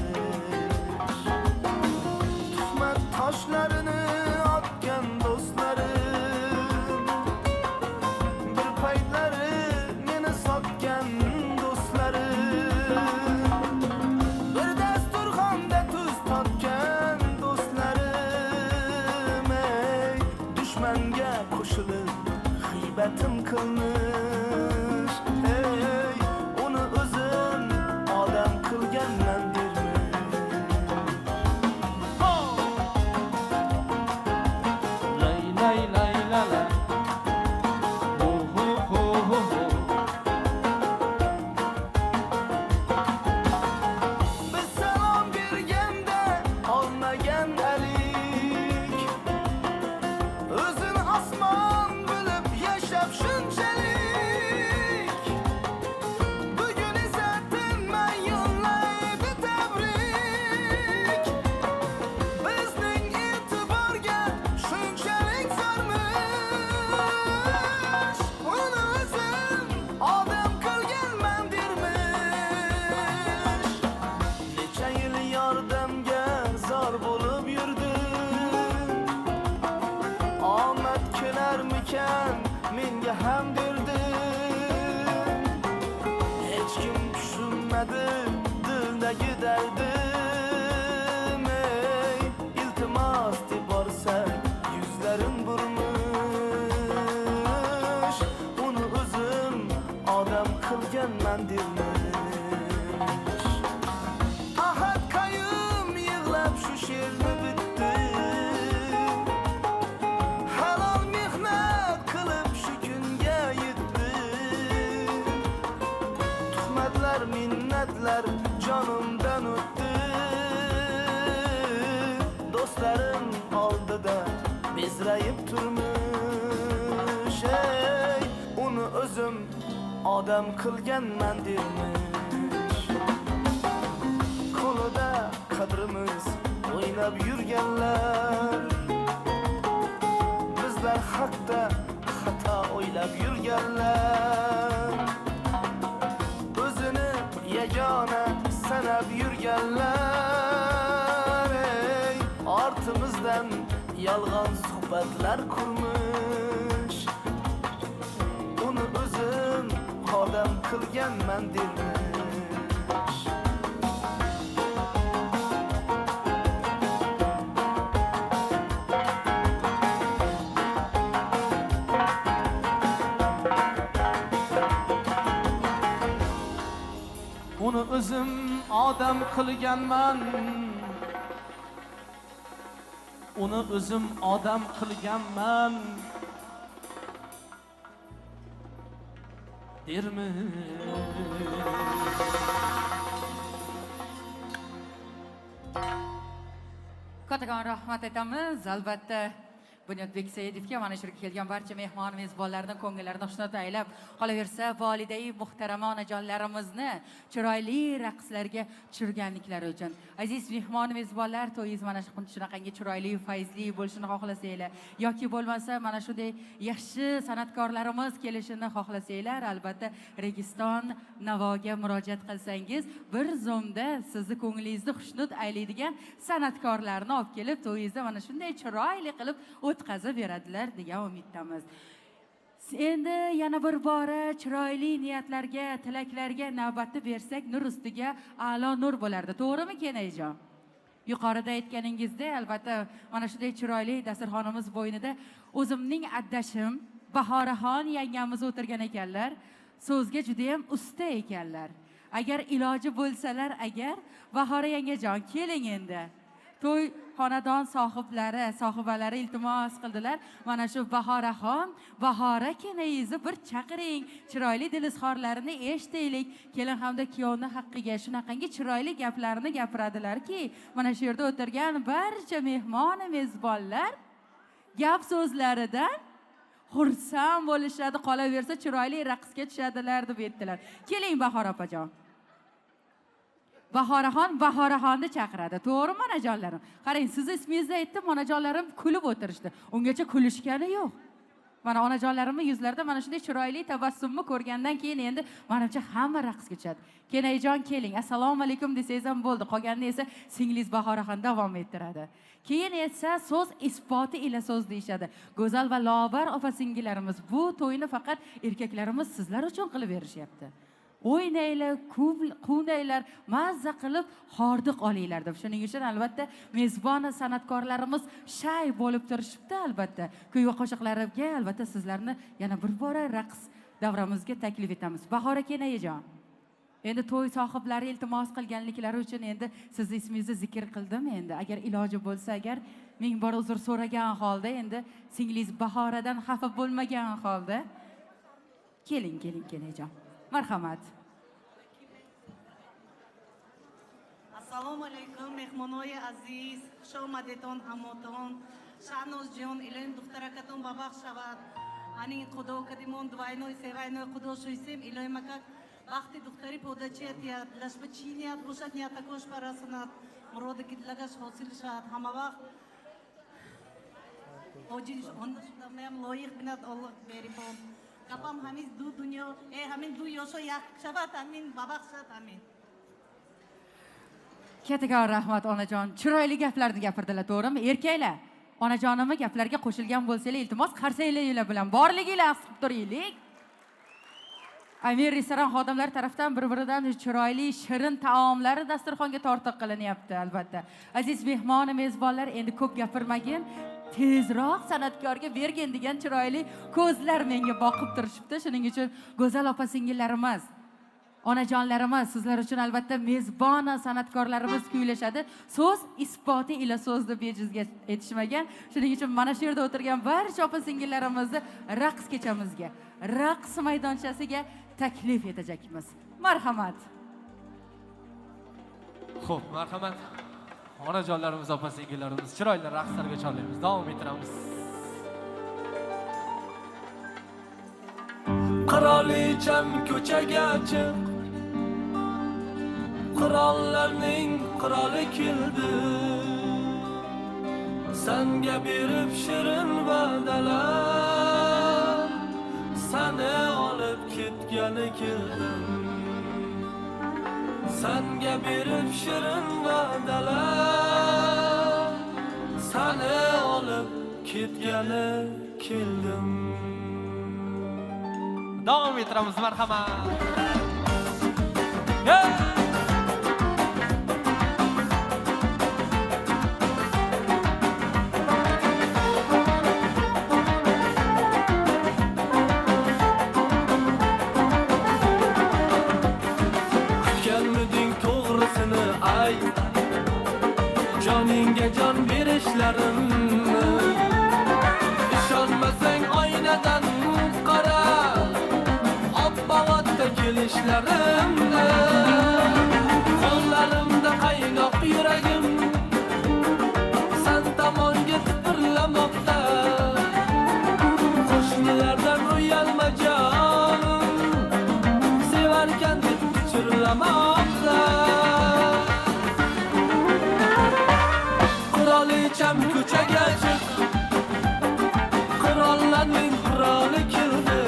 Taşlarını atgan dostlarım, bir paytları meni sotgan dostlarım, bir dasturxonda tuz totgan dostlarım, dushmanga qo'shilib g'iybatim qilmish. Uni o'zim odam qilganman dermish. Menga ham derdim, hech kim tushunmadi dildagi dardim. Iltimos deb borsa yuzlarim burmish. Uni o'zim odam qilganman dermish. Ahad qayum yig'lab shu she'rni bitdi. Minnatlar canımdan o'tdi. Dostlarım oldida bezrayib turmush. Uni o'zim odam qilganman dermish. Qo'lida qadrimiz o'ynab yurganlar, bizlar haqda xato o'ylab yurganlar, yagona sanab yurganlar, ortimizdan yolg'on suhbatlar qurmish. Uni o'zim odam qilganman dermish. Uni o'zim odam qilganman. Uni o'zim odam qilganman dermish. Katag'on rahmat aytamiz. Albatta Bunyodbek Saidovga mana shu yerga kelgan barcha mehmon mezbonlarning ko'ngillarini xushnud aylab qolaversa, volidai muhtarama onajonlarimizni chiroyli raqslarga tushirganliklari uchun. Aziz mehmon mezbonlar, to'yingiz mana shunaqangi chiroyli, fayzli bo'lishini xohlasanglar yoki bo'lmasa mana shunday yaxshi san'atkorlarimiz kelishini xohlasanglar, albatta Registon Navoga murojaat qilsangiz, bir zumda sizni ko'nglingizni xushnud aylaydigan san'atkorlarni olib kelib, to'yingizda mana shunday chiroyli qilib o'tkazib beradilar degan umiddamiz. Endi yana bir bora chiroyli niyatlarga, tilaklarga navbatni bersak, nur ustiga a'lo nur bo'lardi. To'g'rimi, Kenajon? Yuqorida aytganingizdek, albatta mana shunday chiroyli dasturxonimiz bo'ynida o'zimning addashim Bahoraxon yangamiz o'tirgan ekanlar. So'zga juda ham usta ekanlar. Agar iloji bo'lsalar, agar Bahora yangajon keling endi. To'y xonadon sohibalari iltimos qildilar. Mana shu Bahoraxon, Bahora kenayizni bir chaqiring, chiroyli dilizxorlarini eshitaylik. Kelin hamda kuyovning haqqiga shunaqangi chiroyli gaplarni gapiradilarki, mana shu yerda o'tirgan barcha mehmon mezbonlar gap so'zlaridan xursand bo'lishadi, qolaversa chiroyli raqsga tushadilar deb aytdilar. Keling Bahora opajon. Bahoraxonni chaqiradi. To'g'rimi onajonlarim? Qarang, siz ismingizni aytdim, onajonlarim kulib o'tirishdi. Ungacha kulishgani yo'q. Mana onajonlarimning yuzlarida mana shunday chiroyli tabassumni ko'rgandan keyin endi menimcha hamma raqsga tushadi. Kenajon keling, assalomu alaykum desangiz ham bo'ldi. Qolganini esa singlingiz Bahoraxon davom ettiradi. Keyin esa so'z isboti ila so'z deyishadi. Go'zal va lobar opa-singillarimiz bu to'yni faqat erkaklarimiz sizlar uchun qilib berishyapti. O'ynaylar, quvnaylar, mazza qilib hordiq olinglar deb. Shuning uchun albatta mezbon san'atkorlarimiz shay bo'lib turishibdi albatta. Kuy va qo'shiqlarga albatta sizlarni yana bir bora raqs davramizga taklif etamiz. Bahora kenayijon. Endi to'y sohiblari iltimos qilganliklari uchun endi siz ismingizni zikr qildim endi. Agar iloji bo'lsa, agar ming bor uzr so'ragan holda endi singlingiz Bahoradan xafa bo'lmagan holda keling kenajon. Marhamat. Assalomu alaykum mehmonlar aziz, xush omadedon hamoton. Shanozjon, iloyim duxtarakaton babax shavad. Aning xudo kadimon dvaynoy sevaynoy xudo shoysem iloyim akak вақти духтари подачият я лашба чиният бошад я такош парасанат мурода кидлагаш ҳосил шад ҳама вақт ҳоҷиш онда шуда меам лоиқ бинад Аллоҳ берипон гапам ҳамин ду дунё ҳамин ду ёшо як шавад ҳамин бабахшад ҳамин. Kattakon rahmat onajon. Chiroyli gaplarni gapirdilar, to'g'rimi? Erkaklar, onajonimni gaplariga qo'shilgan bo'lsanglar, iltimos qarsanglar bilan borliginglar his qilib turaylik. Amir restoran xodimlari tarafdan bir-biridan chiroyli shirin taomlari dasturxonga tortiq qilinyapti albatta. Aziz mehmon mezbonlar, endi ko'p gapirmagin, tezroq san'atkorga bergin degan chiroyli ko'zlar menga boqib turishibdi. Shuning uchun go'zal opa-singillarimiz, onajonlarimiz, sizlar uchun albatta mezbon san'atkorlarimiz kuylashadi. So'z isboti ila so'zni bejizga aytishmagan. Shuning uchun mana shu yerda o'tirgan barcha opa-singillarimizni raqs kechamizga, raqs maydonchasiga taklif etacakmiz. Marhamat. Xo'p, marhamat. Onajonlarimiz, opa-singillarimiz chiroyli raqslarga chorlaymiz. Davom ettiramiz. Qirolicham ko'chaga chiq, qirollarning qiroli keldi. Senga berib shirin va'dalar, seni olib ketgani keldim. Senga berib shirin va'dalar, seni olib ketgani keldim. Davom ettiramiz, marhamat. Kutganmiding to'g'risini ayt, joningga jon berishlarimni. İşonmasang oynadan qara, obbovatda kelishlarimni. Qo'llarimda qaynoq yuragim sen tomonga tipirlamoqda. Qo'shnilardan uyalma jonim, sevarkan deb pichirlamoqda. Qirolicham ko'chaga chiq, qirollarning qiroli keldi.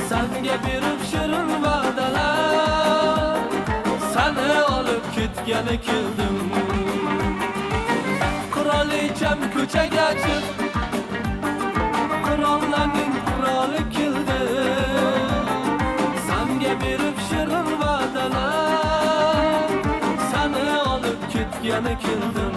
Senga berib shirin va'dalar, seni olib ketgani keldim. Qirolicham ko'chaga chiq, qirollarning quroli kildi Sanga berib shirin va'dalar Seni olib ketgani keldim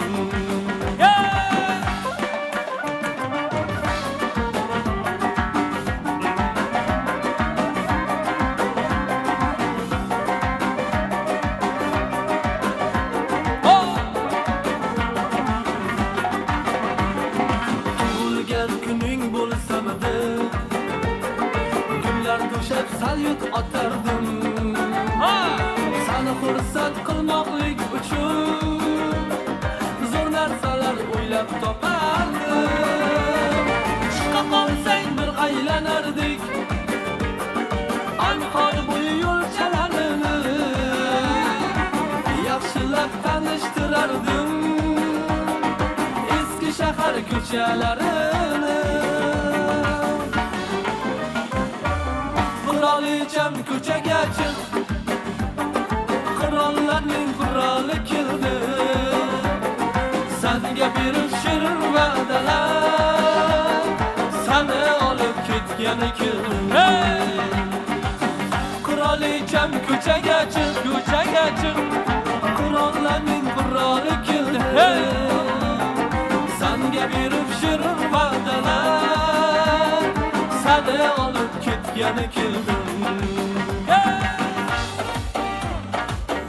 Salyut atardım Seni xursand qilmoqlik uchun Zo'r narsalar o'ylab topardim Chiqa qolsang bir aylanardik Anhor bo'yi yo'lchalarini Yaxshilab tanishtirardim Eski shahar ko'chalarini Qirolicham ko'chaga chiq Qirollarning qiroli keldi Sanga berib shirin va'dalar Seni olib ketgani keldi Qirolicham ko'chaga chiq Qirollarning qiroli keldi Sanga berib shirin va'dalar Seni olib ketgani keldi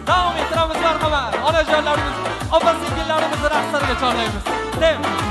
Davom ettiramiz marhamat. Onajonlarimiz, opa-singillarimizni raqslarga chorlaymiz. Dem.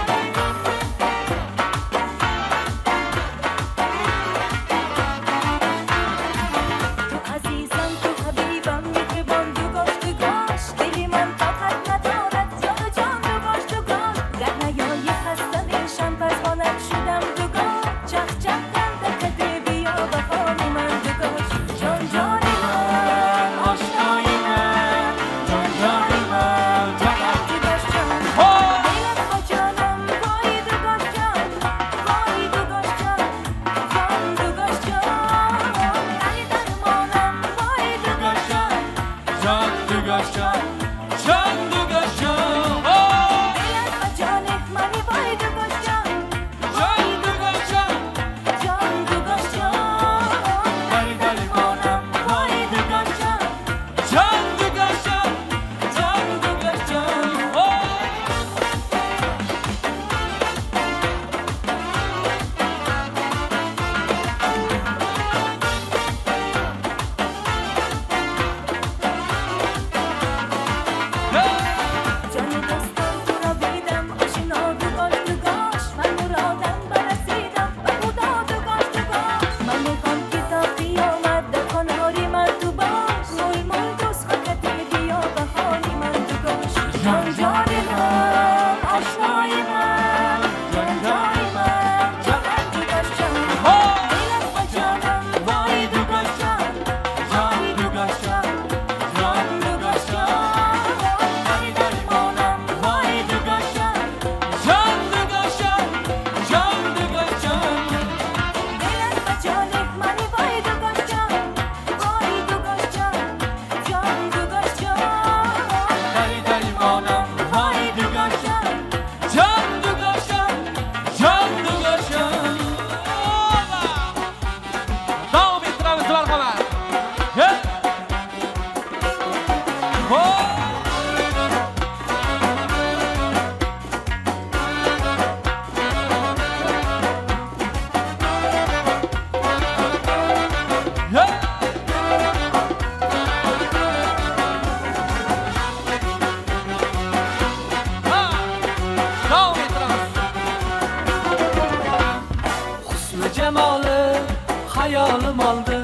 hayolim oldi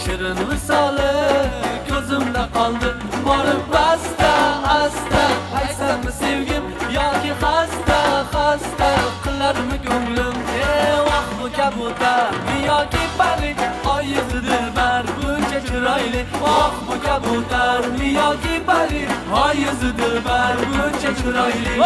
shirin misoli ko'zimda qoldi borib asta asta aytsammi sevgim yoki xasta xasta qilarmi ko'nglim vah bu kabutar yoki pari oyizi dilbar buncha chiroyli vah bu kabutar yoki pari oyizi dilbar buncha chiroyli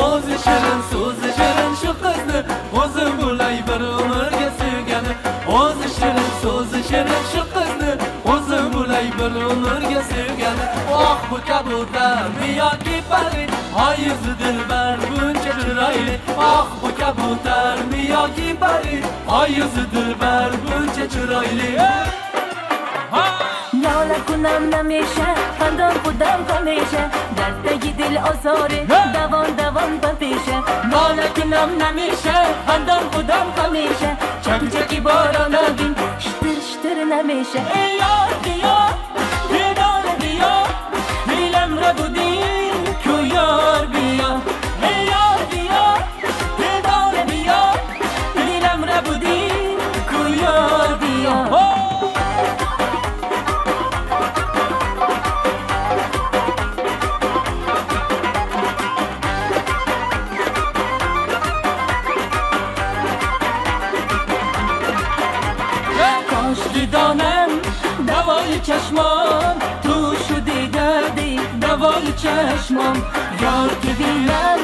O'zi shirin so'zi shirin shu qizni o'zim bo'lay bir umrga sevgani O'zi shirin so'zi shirin shu qizni o'zim bo'lay bir umrga sevgani Oh bu kabutar yoki pari Hayızı dilber bunca chiroyli Oh bu kabutar yoki pari Hayızı dilber buncha chiroyli Lola kunam nameşe, kandam budam kameşe Dertteki dil azori, davam papeşe Lola kunam nameşe, kandam budam kameşe Çaki borana bin, ştır nameşe Ey yar diyar, didar diyar Dilem rabudin, kuyar biyar Ey yar diyar, didar diyar Dilem rabudin, kuyar biyar Davayı çeşmam, tuşu digadi Davayı çeşmam, yar gibiyem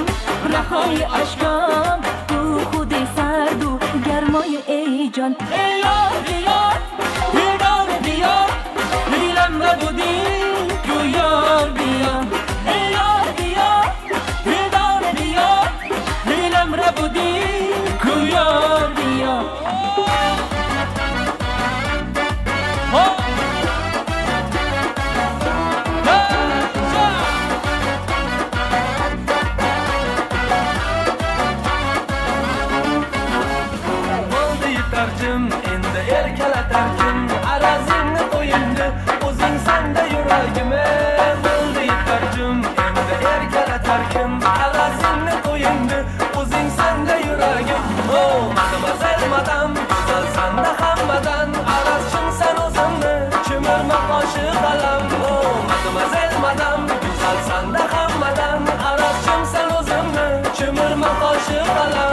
Rahayı aşkam, ruhu de serdu Germayı ey can Ey yar diyar, didar diyar Dilem rabudin, kuyar biyar Ey yar diyar, didar diyar Dilem rabudin, kuyar biyar Endi erkalatarkim arazingni qo'yindi o'zing sanda yuragime bo'ldi yetarjim endi erkalatarkim arazingni qo'yindi o'zing sanda yuragim oh mademoiselle madam go'zal sanda hammadan arazchim sen o'zimni chimirma qoshi qalam oh mademoiselle madam go'zal sanda hammadan arazchim sen o'zimni chimirma qoshi qalam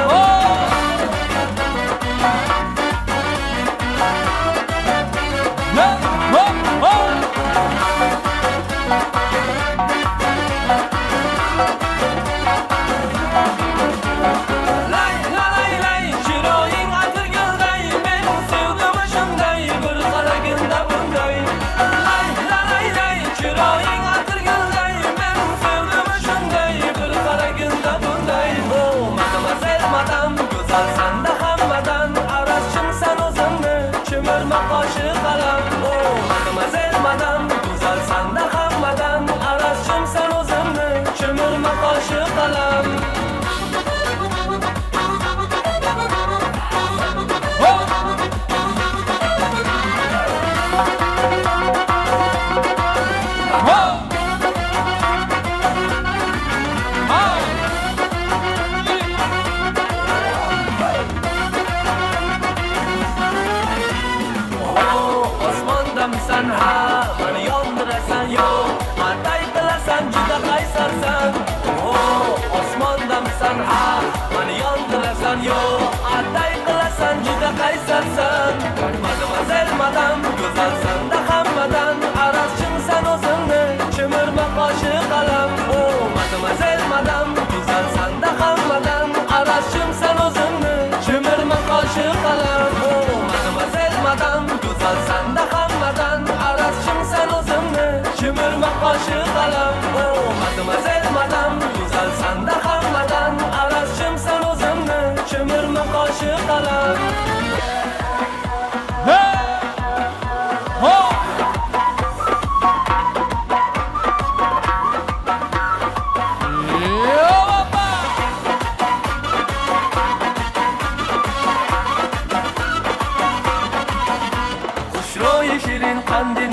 Mademoiselle madam go'zalsan da hammadan arazchim sen o'zimni chimirma qoshi qalam oh mademoiselle madam go'zalsan da hammadan arazchim sen o'zimni chimirma qoshi qalam oh mademoiselle madam go'zalsan da hammadan arazchim sen o'zimni chimirma qoshi qalam oh mademoiselle madam go'zalsan da hammadan arazchim sen o'zimni chimirma qoshi qalam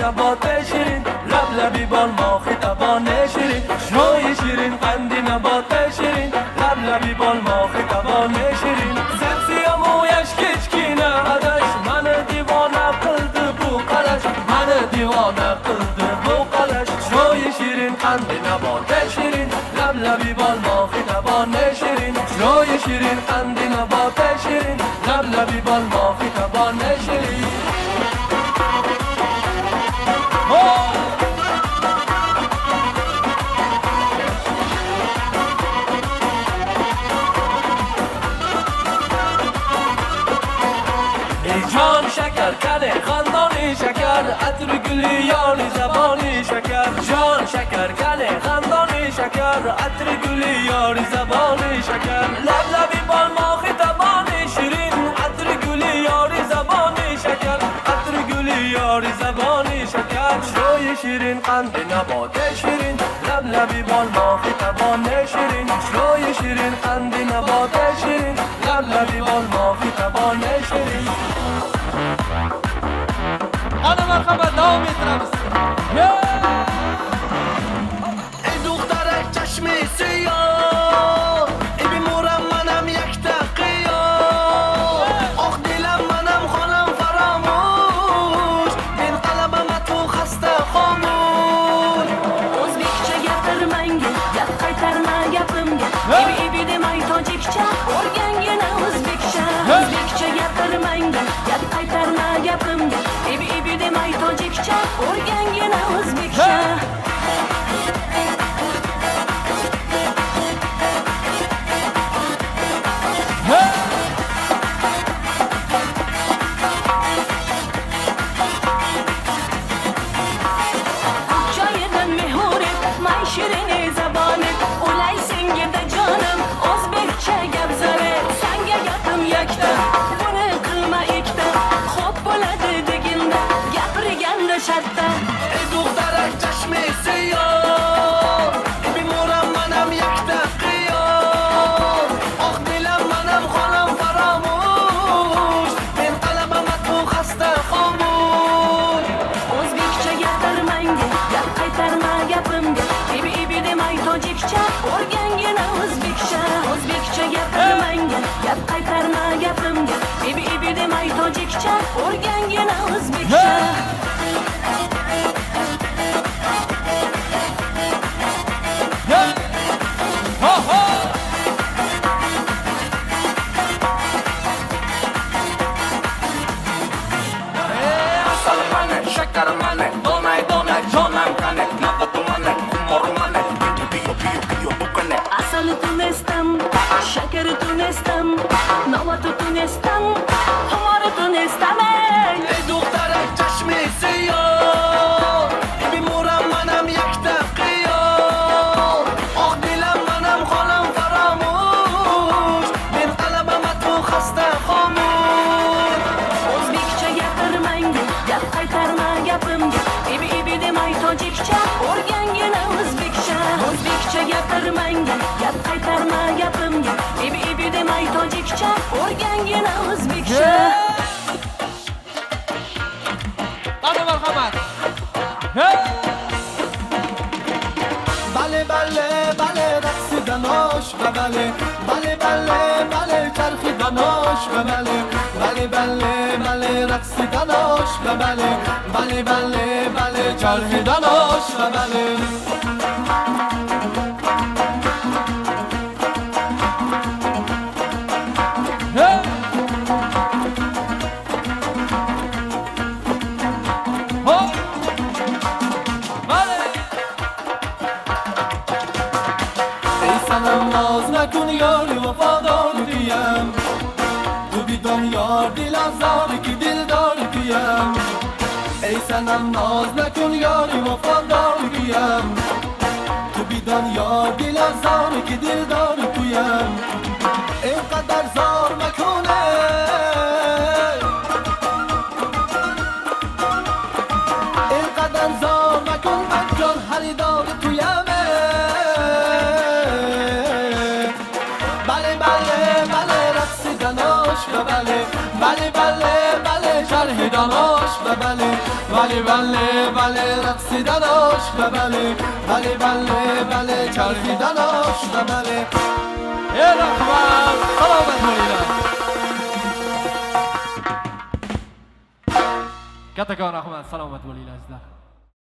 نبات شیرین لبلبی بال ماخی دبان شیرین شوی شیرین قندی نبات شیرین لبلبی بال ماخی دبان شیرین سبزی مویش کچکینه ادش من دیوانه قلده بو قلش من دیوانه قلده بو قلش شوی شیرین قندی نبات شیرین لبلبی بال ماخی دبان شیرین شوی شیرین قندی نبات شیرین لبلبی بال ماخی دبان شیرین جان شکر کنه خندانی شکر عطر گلی یاری زبانی شکر جان شکر کنه خندانی شکر عطر گلی یاری زبانی شکر لب لبی بال ما خطبانی شیرین عطر گلی یاری زبانی شکر عطر گلی یاری زبانی شکر شوی شیرین قند نبات شیرین لب لبی بال ما خطبانی شیرین شوی شیرین قند نبات شیرین لب لبی بال ما خطبانی شیرین Ana marhamat, davom ettiramiz. ای دخترک چشم سیاه ای بیمورم منم یک دقیقه آخ دلم منم خانم فراموش این قلبم تو خسته خاموش O'zbekcha gapirmang, gap qaytarma gapimga. Ibi demay tojikcha, o'rgangina o'zbekcha. O'zbekcha gapirmang, gap qaytarma gapimga. Ibi demay tojikcha, o'rgangina o'zbekcha. Joyidan mehuri, may shirini zaboni, ulay senga da jonim, o'zbekcha gap zari. Senga gapim yakta, buni qilma ikkita. Xo'p bo'ladi deginda, gapirganda shartta. ای دخترک چشم سیاه ای بیمورم منم یک دقیقه آخ دلم منم خانم فراموش این قلبم تو خسته خاموش O'zbekcha gapirmang, gap qaytarma gapimga. Ibi demay tojikcha, o'rgangina o'zbekcha. O'zbekcha gapirmang, gap qaytarma gapimga. Ibi demay tojikcha, o'rgangina o'zbekcha. Asal mane, şeker mane, donay donay canım kane Nabatu mane, kumor mane, piyo piyo piyo tukane Asali tunestam, shakari tunestam, novatu tunestam, xumori tunestam. ای دخترک چشم سیاه ای بیمورم منم یک دقیقه آخ دلم منم خانم فراموش این قلبم تو خسته خاموش O'zbekcha gapirmang, gap qaytarma gapimga. Ibi demay tojikcha, o'rgangina o'zbekcha. O'zbekcha gapirmang, gap qaytarma gapimga. Ibi demay tojikcha, o'rgangina o'zbekcha. Ana marhamat. بله بله بله رقصیدناش و بله بله بله بله چرخیدناش و بله بله بله بله رقصیدناش و بله بله بله بله چرخیدناش و بله ای سنم ناز نکن یاری وفاداری تویم تو بیدان یار دل ازاری که دل داری تویم ای سنم ناز نکن یاری وفاداری تویم تو بیدان یار دل ازاری که دل داری تویم اینقدر زار مکنه اینقدر زار مکن من جان خریدار تویم بله بله بله رقصیدناش و بله بله بله بله چرخیدناش و بله بله بله بله رقصیدناش و بله بله بله بله چرخیدناش و بله ey rahmat, salomat bo'linglar. Kattakon rahmat, salomat bo'linglar sizlar.